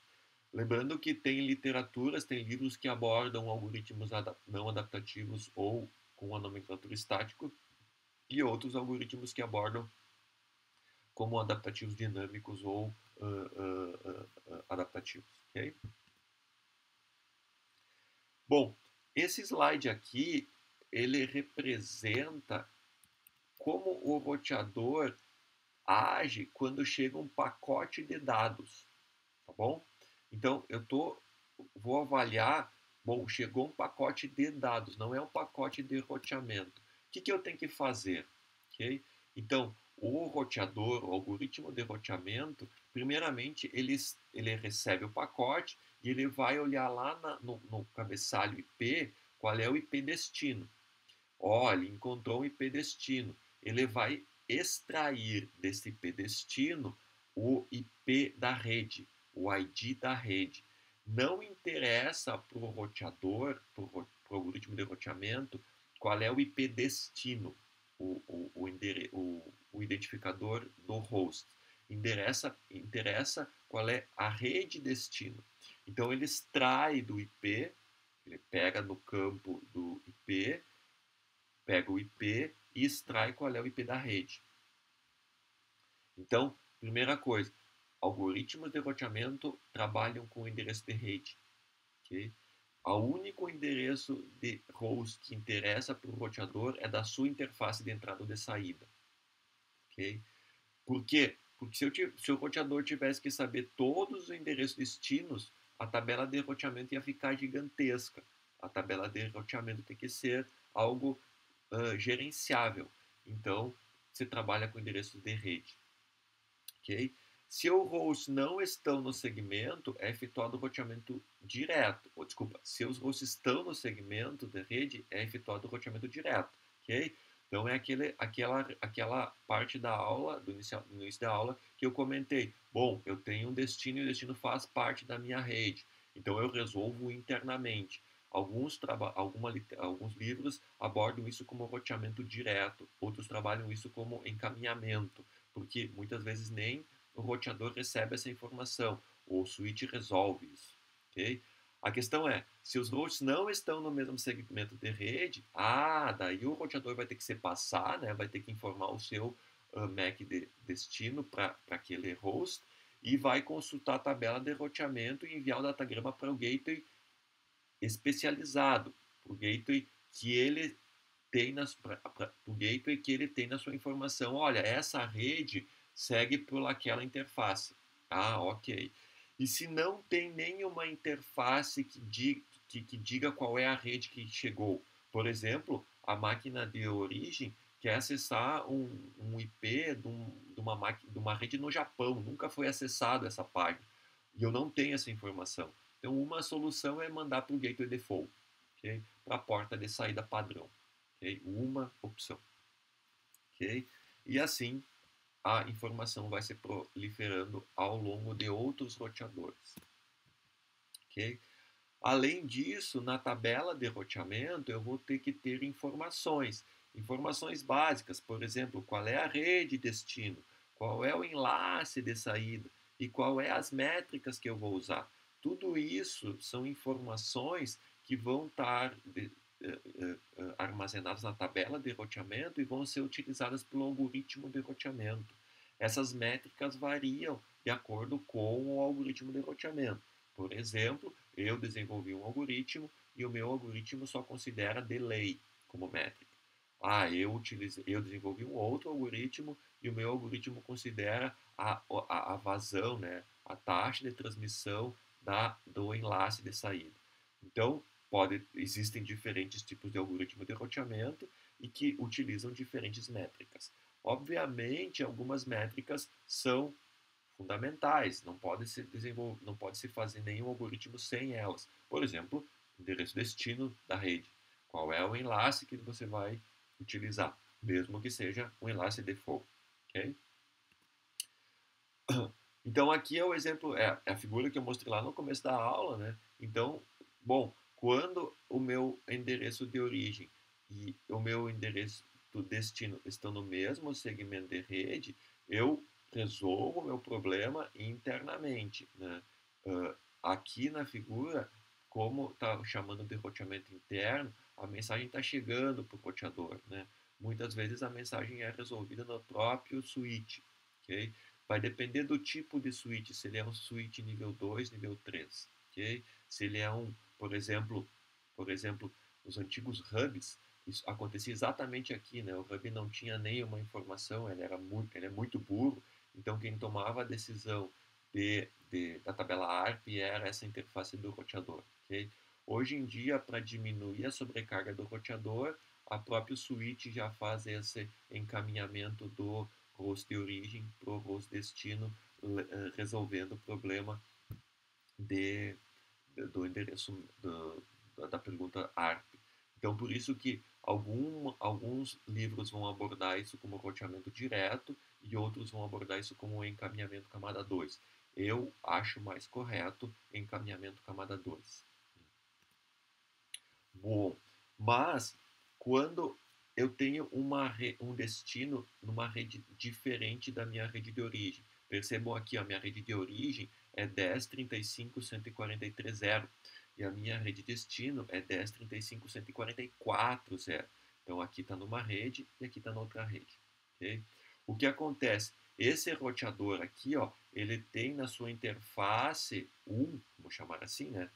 Lembrando que tem literaturas, tem livros que abordam algoritmos não adaptativos ou com a nomenclatura estático e outros algoritmos que abordam como adaptativos dinâmicos ou adaptativos. Okay? Bom, esse slide aqui, ele representa como o roteador age quando chega um pacote de dados, tá bom? Então, vou avaliar, bom, chegou um pacote de dados, não é um pacote de roteamento. O que eu tenho que fazer? Okay? Então, o roteador, o algoritmo de roteamento, primeiramente, ele recebe o pacote e ele vai olhar lá no cabeçalho IP qual é o IP destino. Olha, encontrou um IP destino. Ele vai extrair desse IP destino o IP da rede, o ID da rede. Não interessa para o roteador, para o algoritmo de roteamento, qual é o IP destino, o identificador do host. Interessa qual é a rede destino. Então ele extrai do IP, ele pega no campo do IP, pega o IP e extrai qual é o IP da rede. Então, primeira coisa, algoritmos de roteamento trabalham com endereço de rede. Okay? O único endereço de host que interessa para o roteador é da sua interface de entrada ou de saída. Okay? Por quê? Porque se o roteador tivesse que saber todos os endereços destinos, a tabela de roteamento ia ficar gigantesca. A tabela de roteamento tem que ser algo gerenciável. Então, você trabalha com endereços de rede. Okay? Se os hosts não estão no segmento, é efetuado o roteamento direto. Desculpa, se os hosts estão no segmento da rede, é efetuado o roteamento direto. Okay? Então, é aquela parte da aula, do início da aula, que eu comentei. Bom, eu tenho um destino e o destino faz parte da minha rede. Então, eu resolvo internamente. Alguns livros abordam isso como roteamento direto, outros trabalham isso como encaminhamento, porque muitas vezes nem o roteador recebe essa informação, ou o switch resolve isso. Okay? A questão é, se os hosts não estão no mesmo segmento de rede, daí o roteador vai ter que se passar, né, vai ter que informar o seu MAC de destino para aquele host e vai consultar a tabela de roteamento e enviar o datagrama para o gateway especializado, para o gateway que ele tem o gateway que ele tem na sua informação. Olha, essa rede segue por aquela interface. Ah, ok. E se não tem nenhuma interface que diga qual é a rede que chegou, por exemplo, a máquina de origem quer acessar um IP de uma rede no Japão, nunca foi acessado essa página, e eu não tenho essa informação. Então, uma solução é mandar para o gateway default, okay? Para a porta de saída padrão. Okay? Uma opção. Okay? E assim a informação vai se proliferando ao longo de outros roteadores. Okay? Além disso, na tabela de roteamento, eu vou ter que ter informações. Informações básicas, por exemplo, qual é a rede destino, qual é o enlace de saída e qual é as métricas que eu vou usar. Tudo isso são informações que vão estar armazenadas na tabela de roteamento e vão ser utilizadas pelo algoritmo de roteamento. Essas métricas variam de acordo com o algoritmo de roteamento. Por exemplo, eu desenvolvi um algoritmo e o meu algoritmo só considera delay como métrica. Eu desenvolvi um outro algoritmo e o meu algoritmo considera a vazão, né, a taxa de transmissão do enlace de saída. Então, existem diferentes tipos de algoritmo de roteamento e que utilizam diferentes métricas. Obviamente, algumas métricas são fundamentais, não pode se fazer nenhum algoritmo sem elas. Por exemplo, endereço destino da rede. Qual é o enlace que você vai utilizar, mesmo que seja um enlace default. Okay? Então aqui é o exemplo, é a figura que eu mostrei lá no começo da aula, né? Então, bom, quando o meu endereço de origem e o meu endereço do destino estão no mesmo segmento de rede, eu resolvo o meu problema internamente, né? Aqui na figura, como está chamando de roteamento interno, a mensagem está chegando para o roteador, né? Muitas vezes a mensagem é resolvida no próprio switch, ok? Vai depender do tipo de switch, se ele é um switch nível 2, nível 3, ok? Se ele é por exemplo, os antigos hubs, isso acontecia exatamente aqui, né? O hub não tinha nenhuma informação, ele é muito burro, então quem tomava a decisão da tabela ARP era essa interface do roteador, ok? Hoje em dia, para diminuir a sobrecarga do roteador, a própria switch já faz esse encaminhamento do host de origem para o host destino, resolvendo o problema de, do endereço da pergunta ARP. Então, por isso que alguns livros vão abordar isso como roteamento direto e outros vão abordar isso como encaminhamento camada 2. Eu acho mais correto encaminhamento camada 2. Bom, mas quando eu tenho um destino numa rede diferente da minha rede de origem. Percebam aqui, a minha rede de origem é 10.35.143.0 e a minha rede de destino é 10.35.144.0. Então aqui está numa rede e aqui está na outra rede. Okay? O que acontece? Esse roteador aqui, ó, ele tem na sua interface vou chamar assim, né?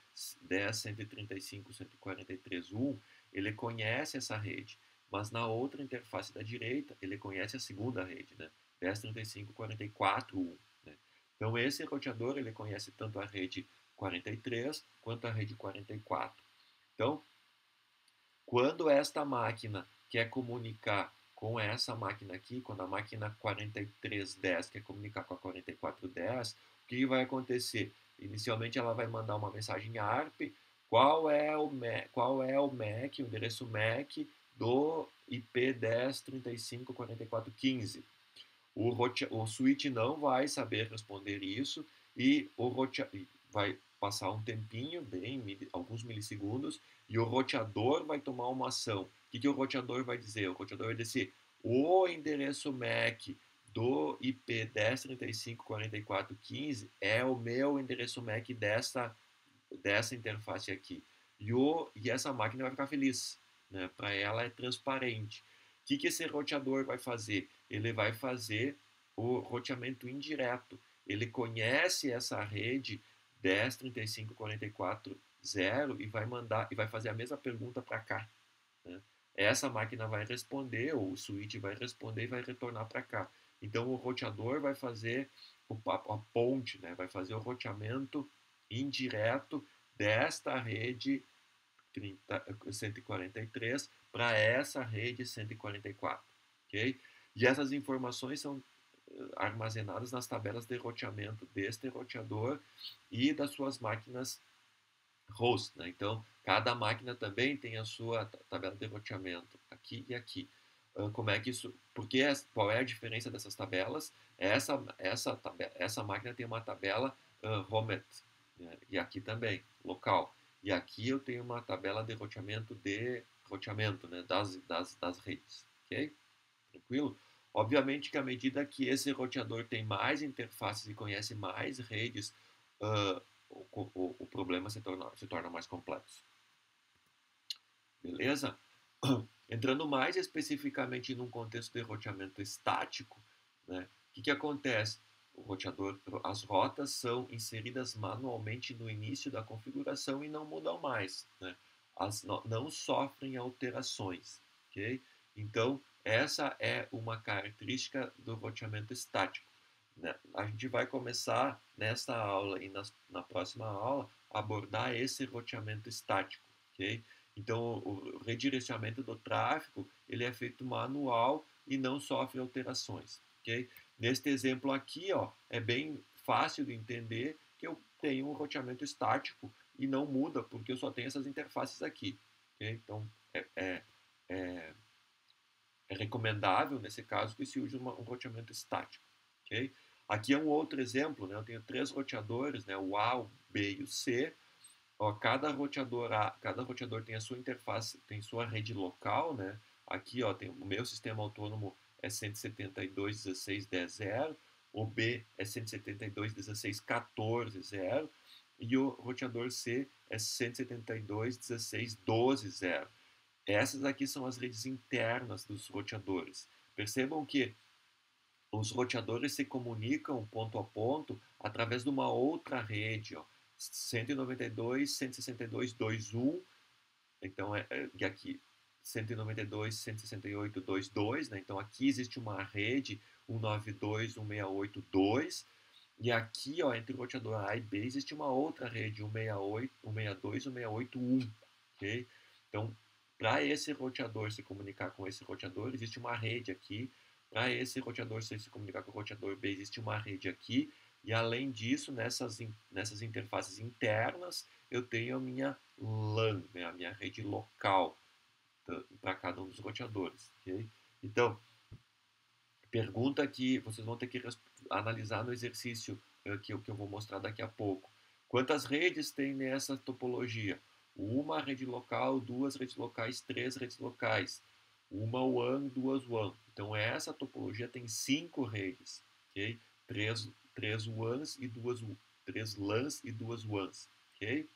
10.135.143.1, ele conhece essa rede, mas na outra interface da direita, ele conhece a segunda rede, né? 10.35.44.1. Né? Então, esse roteador, ele conhece tanto a rede 43 quanto a rede 44. Então, quando esta máquina quer comunicar com essa máquina aqui, quando a máquina 4310 quer comunicar com a 4410, o que vai acontecer? Inicialmente ela vai mandar uma mensagem ARP, qual é o MAC, o endereço MAC do IP 10.35.44.15. O switch não vai saber responder isso e vai passar um tempinho, alguns milissegundos, e o roteador vai tomar uma ação. O que o roteador vai dizer? O roteador vai dizer o endereço MAC do IP 10.35.44.15 é o meu endereço MAC dessa interface aqui. E essa máquina vai ficar feliz. Né? Para ela é transparente. que esse roteador vai fazer? Ele vai fazer o roteamento indireto. Ele conhece essa rede 10, 35, 44, 0 e vai mandar e vai fazer a mesma pergunta para cá, né? Essa máquina vai responder, ou o switch vai responder e vai retornar para cá. Então o roteador vai fazer a ponte, né? Vai fazer o roteamento indireto desta rede 143 para essa rede 144, ok? E essas informações são armazenadas nas tabelas de roteamento deste roteador e das suas máquinas host, né? Então, cada máquina também tem a sua tabela de roteamento aqui e aqui. Como é que isso? Porque qual é a diferença dessas tabelas? Essa máquina tem uma tabela Homet, né? E aqui também local. E aqui eu tenho uma tabela de roteamento, né? Das redes, ok? Tranquilo? Obviamente que à medida que esse roteador tem mais interfaces e conhece mais redes, uh, o problema se torna mais complexo. Beleza? Entrando mais especificamente num contexto de roteamento estático, né, que acontece? O roteador, as rotas são inseridas manualmente no início da configuração e não mudam mais, né? Não sofrem alterações, ok? Então, essa é uma característica do roteamento estático, né? A gente vai começar nesta aula e na próxima aula a abordar esse roteamento estático, ok? Então, o redirecionamento do tráfego ele é feito manual e não sofre alterações, ok? Neste exemplo aqui, ó, é bem fácil de entender que eu tenho um roteamento estático e não muda porque eu só tenho essas interfaces aqui, ok? Então, é, é recomendável, nesse caso, que se use um roteamento estático, ok? Aqui é um outro exemplo, né? Eu tenho três roteadores, né? O A, o B e o C. Ó, cada roteador tem a sua interface, tem sua rede local, né? Aqui, ó, tem o meu sistema autônomo é 172.16.10.0, o B é 172.16.14.0 e o roteador C é 172.16.12.0. Essas aqui são as redes internas dos roteadores. Percebam que os roteadores se comunicam ponto a ponto através de uma outra rede, ó, 192.162.2.1, então e aqui 192.168.2.2, né? Então aqui existe uma rede 192.168.2 e aqui, ó, entre o roteador A e B existe uma outra rede 168, 162, 168.1, ok? Então, para esse roteador se comunicar com esse roteador, existe uma rede aqui. Para esse roteador se comunicar com o roteador B, existe uma rede aqui. E além disso, nessas interfaces internas, eu tenho a minha LAN, né, a minha rede local para cada um dos roteadores, ok? Então, pergunta que vocês vão ter que analisar no exercício que eu vou mostrar daqui a pouco. Quantas redes tem nessa topologia? Uma rede local, duas redes locais, três redes locais. Uma WAN, duas WAN. Então essa topologia tem 5 redes, ok? Três WANs e três LANs e duas WANs, ok?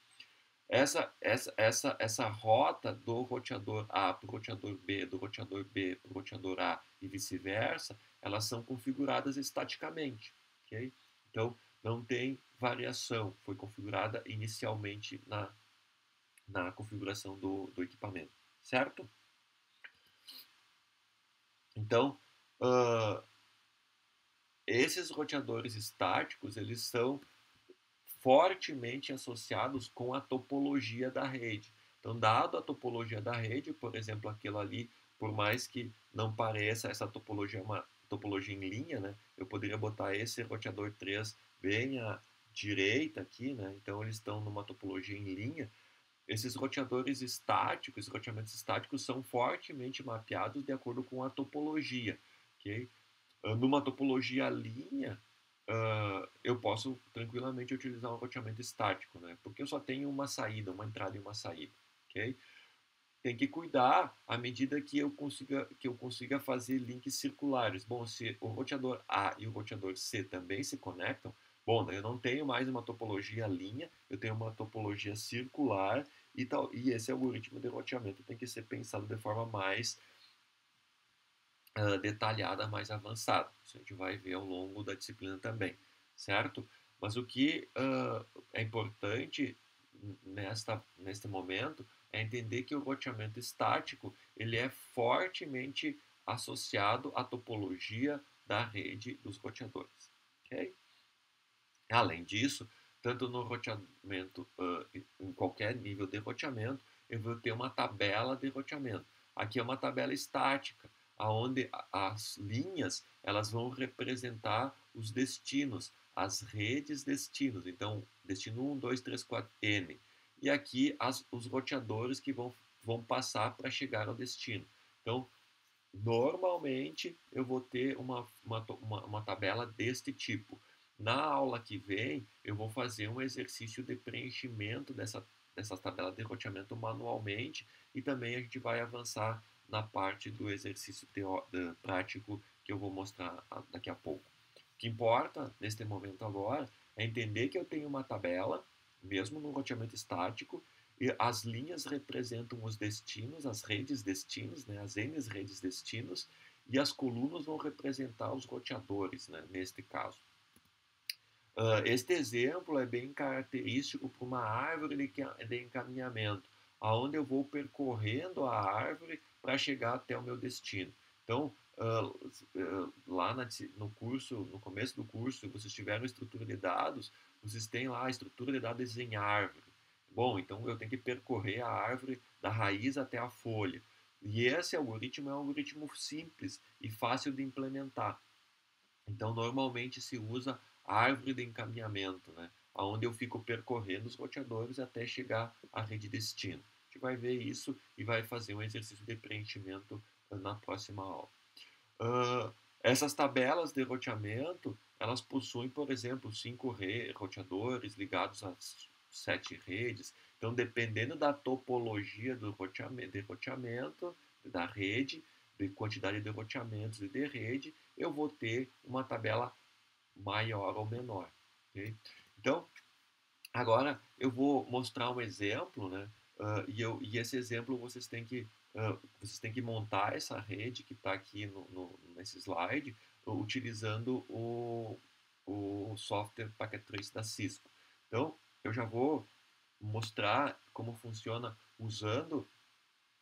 Essa rota do roteador A para o roteador B, do roteador B para o roteador A e vice-versa, elas são configuradas estaticamente, ok? Então, não tem variação, foi configurada inicialmente na configuração do equipamento, certo? Então, uh, esses roteadores estáticos, eles são fortemente associados com a topologia da rede. Então, dado a topologia da rede, por exemplo, aquilo ali, por mais que não pareça essa topologia uma topologia em linha, né? Eu poderia botar esse roteador 3 bem à direita aqui, né? Então, eles estão numa topologia em linha. Esses roteadores estáticos, roteamentos estáticos, são fortemente mapeados de acordo com a topologia, ok? Numa topologia linha, eu posso tranquilamente utilizar um roteamento estático, né? Porque eu só tenho uma saída, uma entrada e uma saída, ok? Tem que cuidar à medida que eu consiga fazer links circulares. Bom, se o roteador A e o roteador C também se conectam, bom, eu não tenho mais uma topologia linha, eu tenho uma topologia circular e esse algoritmo de roteamento tem que ser pensado de forma mais detalhada, mais avançada. Isso a gente vai ver ao longo da disciplina também, certo? Mas o que é importante neste momento é entender que o roteamento estático ele é fortemente associado à topologia da rede dos roteadores. Okay? Além disso, tanto no roteamento, em qualquer nível de roteamento, eu vou ter uma tabela de roteamento. Aqui é uma tabela estática, onde as linhas elas vão representar os destinos, as redes destinos. Então, destino 1, 2, 3, 4, N. E aqui os roteadores que vão passar para chegar ao destino. Então, normalmente eu vou ter uma tabela deste tipo. Na aula que vem, eu vou fazer um exercício de preenchimento dessa tabela de roteamento manualmente e também a gente vai avançar na parte do exercício prático que eu vou mostrar daqui a pouco. O que importa neste momento agora é entender que eu tenho uma tabela, mesmo no roteamento estático, e as linhas representam os destinos, as redes destinos, né, as N redes destinos, e as colunas vão representar os roteadores, né, neste caso. Este exemplo é bem característico para uma árvore de encaminhamento, aonde eu vou percorrendo a árvore para chegar até o meu destino. Então, lá no curso, no começo do curso, se vocês tiveram estrutura de dados, vocês têm lá a estrutura de dados em árvore. Bom, então eu tenho que percorrer a árvore da raiz até a folha. E esse algoritmo é um algoritmo simples e fácil de implementar. Então, normalmente se usa árvore de encaminhamento, né? Onde eu fico percorrendo os roteadores até chegar à rede destino. A gente vai ver isso e vai fazer um exercício de preenchimento na próxima aula. Essas tabelas de roteamento, elas possuem, por exemplo, 5 roteadores ligados a 7 redes. Então, dependendo da topologia de roteamento da rede, de quantidade de roteamentos e de rede, eu vou ter uma tabela maior ou menor. Okay? Então, agora eu vou mostrar um exemplo, né? E esse exemplo vocês têm que montar essa rede que está aqui nesse slide, utilizando o software Packet Trace da Cisco. Então, eu já vou mostrar como funciona usando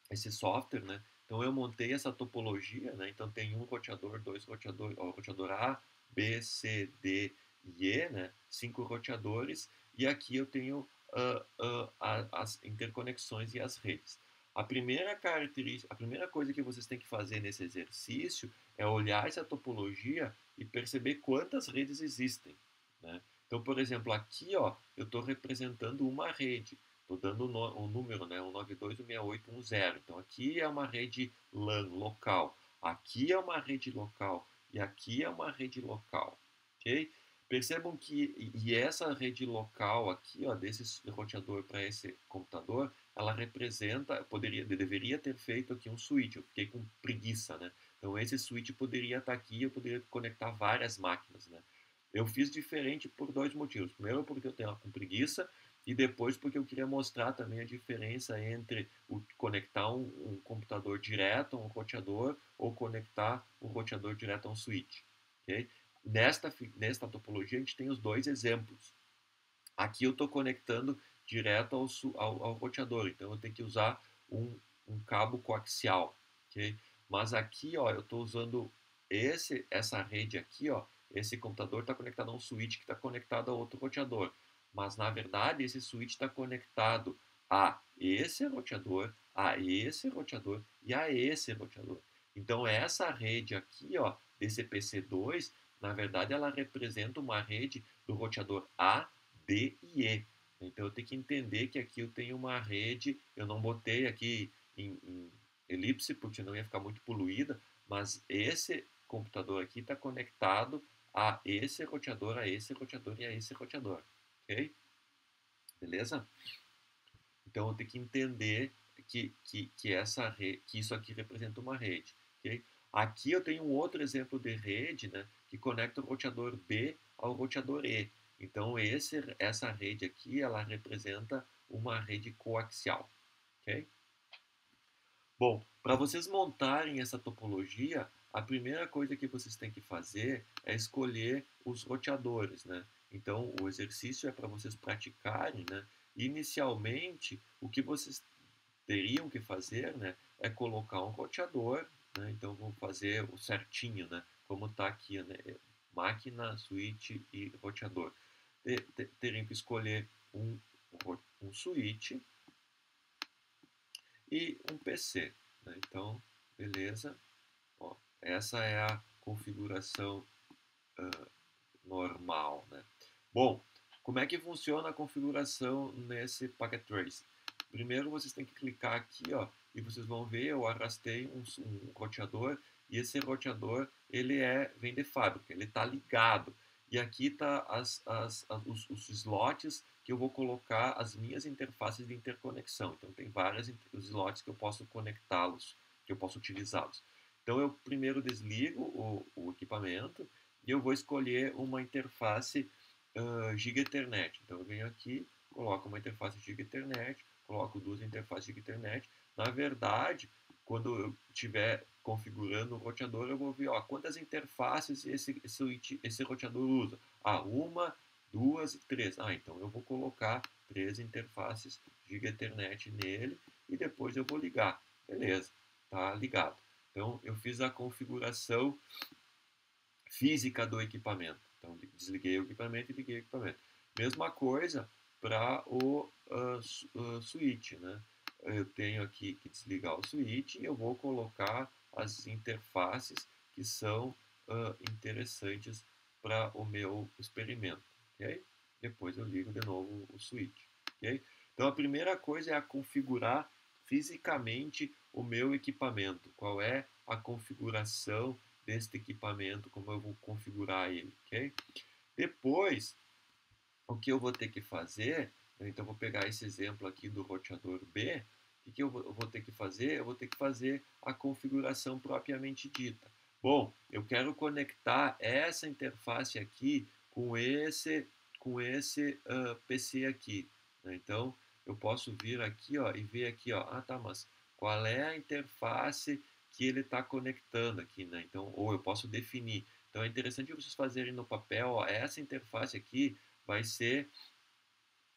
esse software, né? Então eu montei essa topologia, né? Então tem um roteador, dois roteadores, ó, roteador A, B, C, D e E, né? 5 roteadores e aqui eu tenho as interconexões e as redes. A primeira característica, a primeira coisa que vocês têm que fazer nesse exercício é olhar essa topologia e perceber quantas redes existem, né? Então, por exemplo, aqui, ó, eu estou representando uma rede. Estou dando um número, né? 192.168.1.0. Então aqui é uma rede LAN local, aqui é uma rede local e aqui é uma rede local, ok? Percebam que essa rede local aqui, ó, desse roteador para esse computador, ela representa, deveria ter feito aqui um switch. Eu fiquei com preguiça, né? Então esse switch poderia estar aqui, eu poderia conectar várias máquinas, né? Eu fiz diferente por dois motivos. Primeiro, porque eu tenho com preguiça e depois porque eu queria mostrar também a diferença entre conectar um computador direto a um roteador ou conectar um roteador direto a um switch. Okay? Nesta topologia a gente tem os dois exemplos. Aqui eu estou conectando direto ao roteador, então eu tenho que usar um cabo coaxial. Okay? Mas aqui ó, eu estou usando essa rede aqui, ó, esse computador está conectado a um switch que está conectado a outro roteador. Mas na verdade esse switch está conectado a esse roteador, a esse roteador e a esse roteador. Então essa rede aqui, ó, desse PC2, na verdade ela representa uma rede do roteador A, D e E. Então eu tenho que entender que aqui eu tenho uma rede, eu não botei aqui em elipse porque não ia ficar muito poluída, mas esse computador aqui está conectado a esse roteador, a esse roteador e a esse roteador. Ok? Beleza? Então eu tenho que entender que isso aqui representa uma rede. Okay? Aqui eu tenho um outro exemplo de rede, né, que conecta o roteador B ao roteador E. Então essa rede aqui ela representa uma rede coaxial. Okay? Bom, Para vocês montarem essa topologia, a primeira coisa que vocês têm que fazer é escolher os roteadores, né? Então, o exercício é para vocês praticarem, né? Inicialmente, o que vocês teriam que fazer, né, é colocar um roteador, né? Então, vou fazer o certinho, né? Como está aqui, né? Máquina, switch e roteador. Teriam que escolher um switch e um PC, né? Então, beleza. Ó, essa é a configuração normal, né? Bom, como é que funciona a configuração nesse Packet Trace? Primeiro vocês têm que clicar aqui, ó, e vocês vão ver, eu arrastei um roteador e esse roteador vem de fábrica, ele está ligado. E aqui tá os slots que eu vou colocar as minhas interfaces de interconexão. Então tem vários slots que eu posso conectá-los, que eu posso utilizá-los. Então eu primeiro desligo o equipamento e eu vou escolher uma interface Giga Ethernet. Então eu venho aqui, coloco uma interface Giga Ethernet, coloco duas interfaces Giga Ethernet. Na verdade, quando eu estiver configurando o roteador, eu vou ver quantas interfaces esse roteador usa. Uma, duas e três. Então eu vou colocar 3 interfaces Giga Ethernet nele e depois eu vou ligar. Beleza, tá ligado. Então eu fiz a configuração física do equipamento. Então, desliguei o equipamento e liguei o equipamento. Mesma coisa para o switch, né? Eu tenho aqui que desligar o switch e eu vou colocar as interfaces que são interessantes para o meu experimento, ok? Depois eu ligo de novo o switch, ok? Então, a primeira coisa é configurar fisicamente o meu equipamento. Qual é a configuração deste equipamento, como eu vou configurar ele, ok? Depois, o que eu vou ter que fazer, então vou pegar esse exemplo aqui do roteador B, o que eu vou ter que fazer? Eu vou ter que fazer a configuração propriamente dita. Bom, eu quero conectar essa interface aqui com esse PC aqui, né? Então, eu posso vir aqui, ó, e ver aqui, ó, tá, mas qual é a interface que ele está conectando aqui, né? Então, ou eu posso definir. Então, é interessante vocês fazerem no papel, ó, essa interface aqui vai ser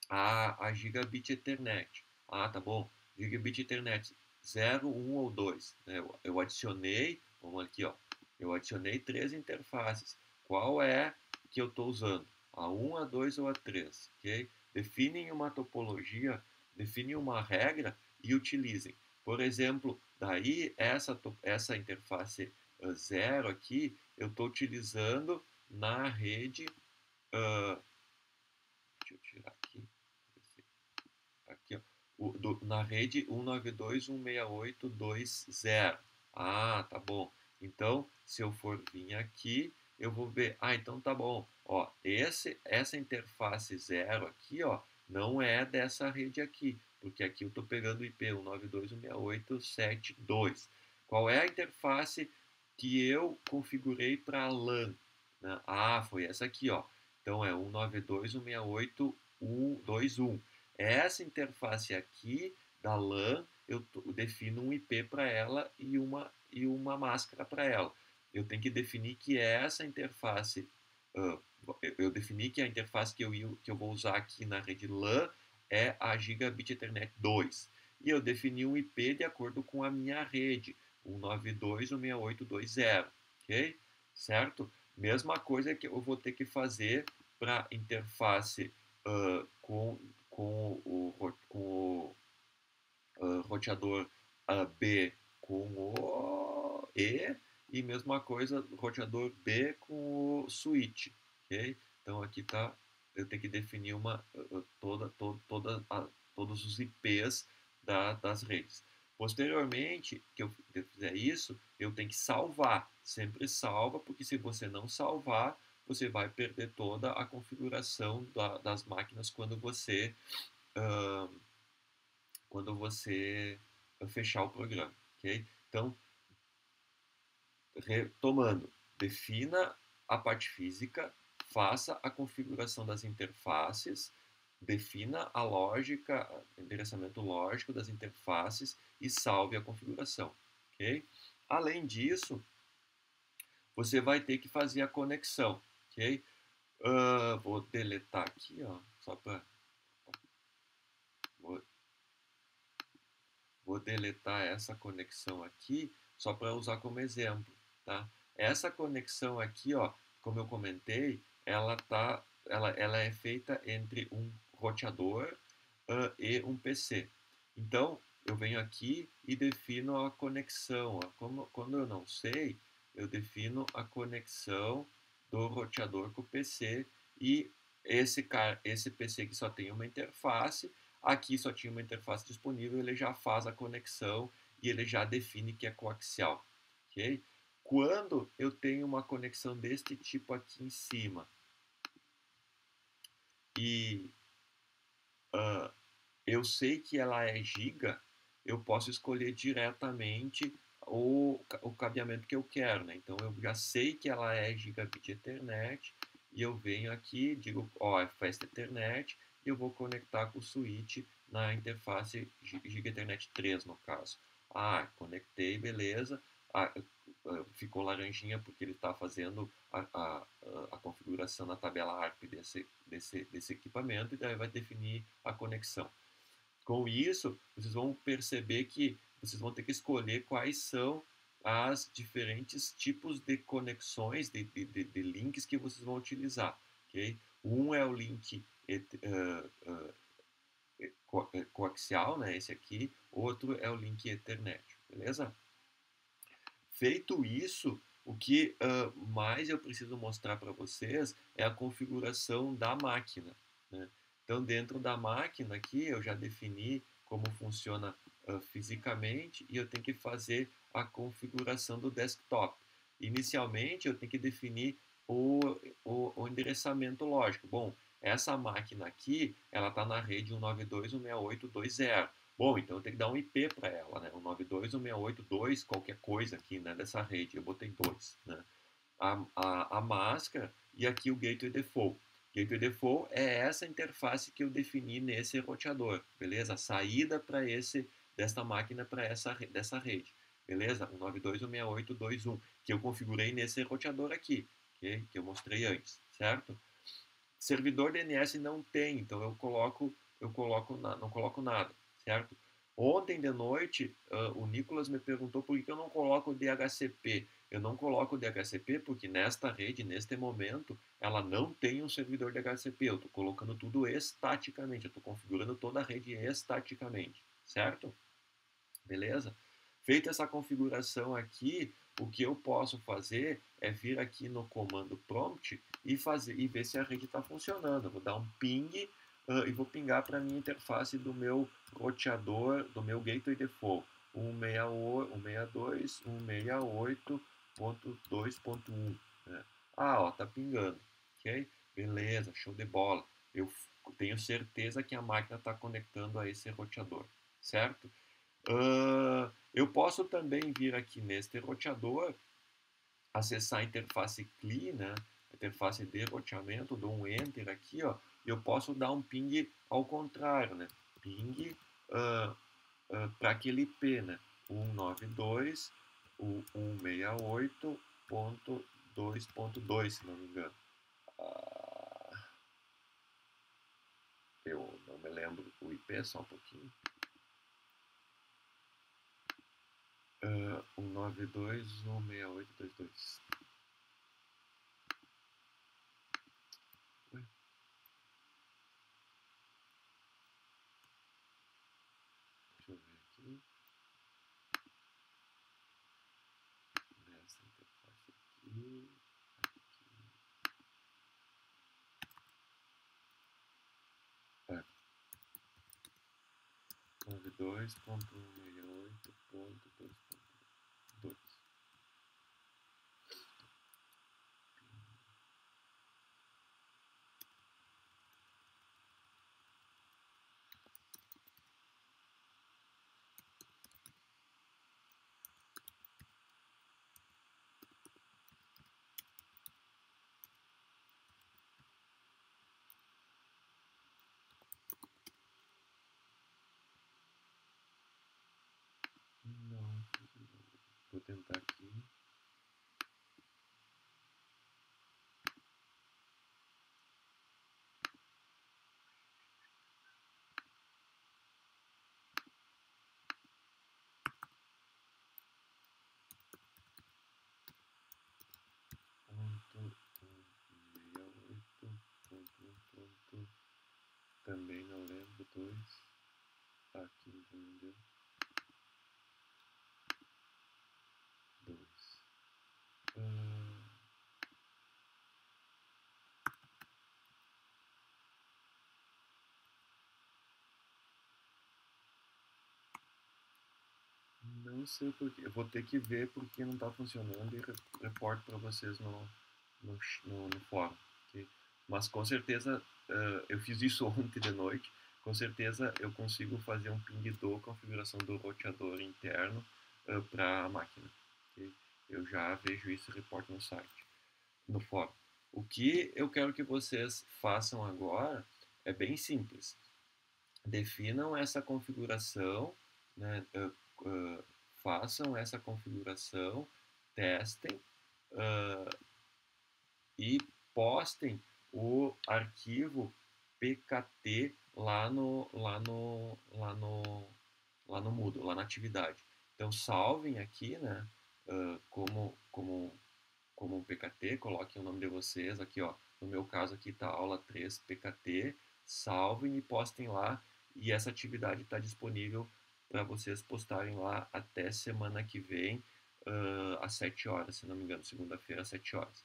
a Gigabit Ethernet. Tá bom. Gigabit Ethernet 0, 1 ou 2. Né? Eu adicionei, vamos aqui, ó. Eu adicionei 3 interfaces. Qual é que eu estou usando? A 1, a 2 ou a 3? Ok? Definem uma topologia, definem uma regra e utilizem. Por exemplo, daí essa interface 0 aqui, eu estou utilizando na rede. Deixa eu tirar aqui. Aqui, ó. Na rede 192.168.2.0. Tá bom. Então, se eu for vir aqui, eu vou ver. Então tá bom. Ó, essa interface 0 aqui, ó, não é dessa rede aqui, porque aqui eu estou pegando o IP 192.168.7.2. Qual é a interface que eu configurei para LAN? Né? Foi essa aqui, ó. Então é 192.168.1.2.1. Essa interface aqui da LAN, eu defino um IP para ela e uma máscara para ela. Eu tenho que definir que essa interface, eu defini que a interface que eu vou usar aqui na rede LAN é a Gigabit Ethernet 2. E eu defini um IP de acordo com a minha rede, 192.168.2.0, ok? Certo? Mesma coisa que eu vou ter que fazer para interface com o roteador B com o e mesma coisa roteador B com o switch, ok? Então aqui tá, eu tenho que definir todos os IPs das redes. Posteriormente, que eu fizer isso, eu tenho que salvar. Sempre salva, porque se você não salvar, você vai perder toda a configuração das máquinas quando você fechar o programa, ok? Então, retomando, defina a parte física, faça a configuração das interfaces, defina a lógica, o endereçamento lógico das interfaces e salve a configuração. ok? Além disso, você vai ter que fazer a conexão, ok? Vou deletar aqui, ó, só para vou, vou deletar essa conexão aqui, só para usar como exemplo, tá? Essa conexão aqui, ó, como eu comentei, ela é feita entre um roteador e um PC. Então, eu venho aqui e defino a conexão. Ó. Quando eu não sei, eu defino a conexão do roteador com o PC e esse PC que só tem uma interface, aqui só tinha uma interface disponível, ele já faz a conexão e ele já define que é coaxial, ok? Quando eu tenho uma conexão deste tipo aqui em cima e uh, eu sei que ela é giga, eu posso escolher diretamente o cabeamento que eu quero, né? Então eu já sei que ela é gigabit Ethernet e eu venho aqui, digo, ó, é Fast Ethernet e eu vou conectar com o switch na interface Giga Ethernet 3 no caso. Ah, conectei, beleza. Ah, ficou laranjinha porque ele está fazendo a configuração na tabela ARP desse equipamento e daí vai definir a conexão. Com isso, vocês vão perceber que vocês vão ter que escolher quais são as diferentes tipos de conexões, de links que vocês vão utilizar. Okay? Um é o link coaxial, né, esse aqui, outro é o link Ethernet, beleza? Feito isso, o que mais eu preciso mostrar para vocês é a configuração da máquina. Né? Então, dentro da máquina aqui, eu já defini como funciona fisicamente e eu tenho que fazer a configuração do desktop. Inicialmente, eu tenho que definir o endereçamento lógico. Bom, essa máquina aqui, ela está na rede 192.168.2.0. Bom, então eu tenho que dar um IP para ela, né? 192.168.2, qualquer coisa aqui, né? Dessa rede, eu botei 2, né? A máscara e aqui o Gateway Default. Gateway Default é essa interface que eu defini nesse roteador, beleza? A saída para desta máquina para dessa rede, beleza? 192.168.2.1, que eu configurei nesse roteador aqui, okay? Que eu mostrei antes, certo? Servidor DNS não tem, então não coloco nada, certo? Ontem de noite, o Nicolas me perguntou por que eu não coloco o DHCP. Eu não coloco o DHCP porque nesta rede, neste momento, ela não tem um servidor DHCP. Eu estou colocando tudo estaticamente, eu estou configurando toda a rede estaticamente, certo? Beleza? Feita essa configuração aqui, o que eu posso fazer é vir aqui no comando prompt e ver se a rede está funcionando. Eu vou dar um ping e vou pingar para a minha interface do meu roteador, do meu gateway default. 162, 168.2.1. Né? Ah, ó, tá pingando. Ok? Beleza, show de bola. Eu tenho certeza que a máquina está conectando a esse roteador, certo? Eu posso também vir aqui neste roteador, acessar a interface CLI, né? A interface de roteamento, dou um Enter aqui, ó, e eu posso dar um ping ao contrário, né? Ping para aquele IP, né? 192.168.2.2, se não me engano. Eu não me lembro o IP, só um pouquinho. 192.168.2.2. Deixa eu ver aqui. Nessa interface aqui. É. 92.168.2.2. Vou tentar aqui. Também não lembro, 2. Aqui não deu. 2. Não sei porquê. Eu vou ter que ver porque não está funcionando e reporto para vocês no fórum. Okay? Mas com certeza, eu fiz isso ontem de noite. Com certeza eu consigo fazer um ping do configuração do roteador interno para a máquina. Okay? Eu já vejo isso e reporto no site, no fórum. O que eu quero que vocês façam agora é bem simples. Definam essa configuração, né, façam essa configuração, testem e postem o arquivo pkt lá no Moodle, lá na atividade. Então salvem aqui, né, como um PKT, coloquem o nome de vocês aqui, ó. No meu caso aqui está aula 3 PKT, salvem e postem lá e essa atividade está disponível para vocês postarem lá até semana que vem, às 7 horas, se não me engano, segunda-feira às 7 horas.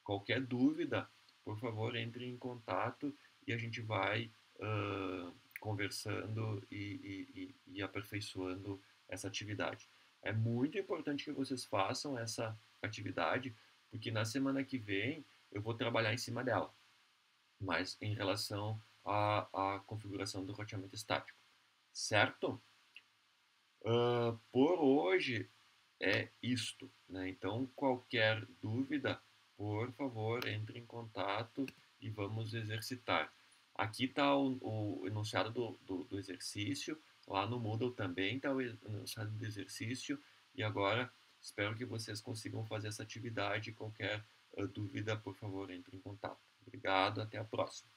Qualquer dúvida, por favor, entre em contato e a gente vai conversando e aperfeiçoando essa atividade. É muito importante que vocês façam essa atividade, porque na semana que vem eu vou trabalhar em cima dela, mas em relação à configuração do roteamento estático, certo? Por hoje é isto, né? Então, qualquer dúvida, por favor, entre em contato e vamos exercitar. Aqui está o enunciado do exercício, lá no Moodle também está o enunciado do exercício, e agora espero que vocês consigam fazer essa atividade. Qualquer dúvida, por favor, entre em contato. Obrigado, até a próxima.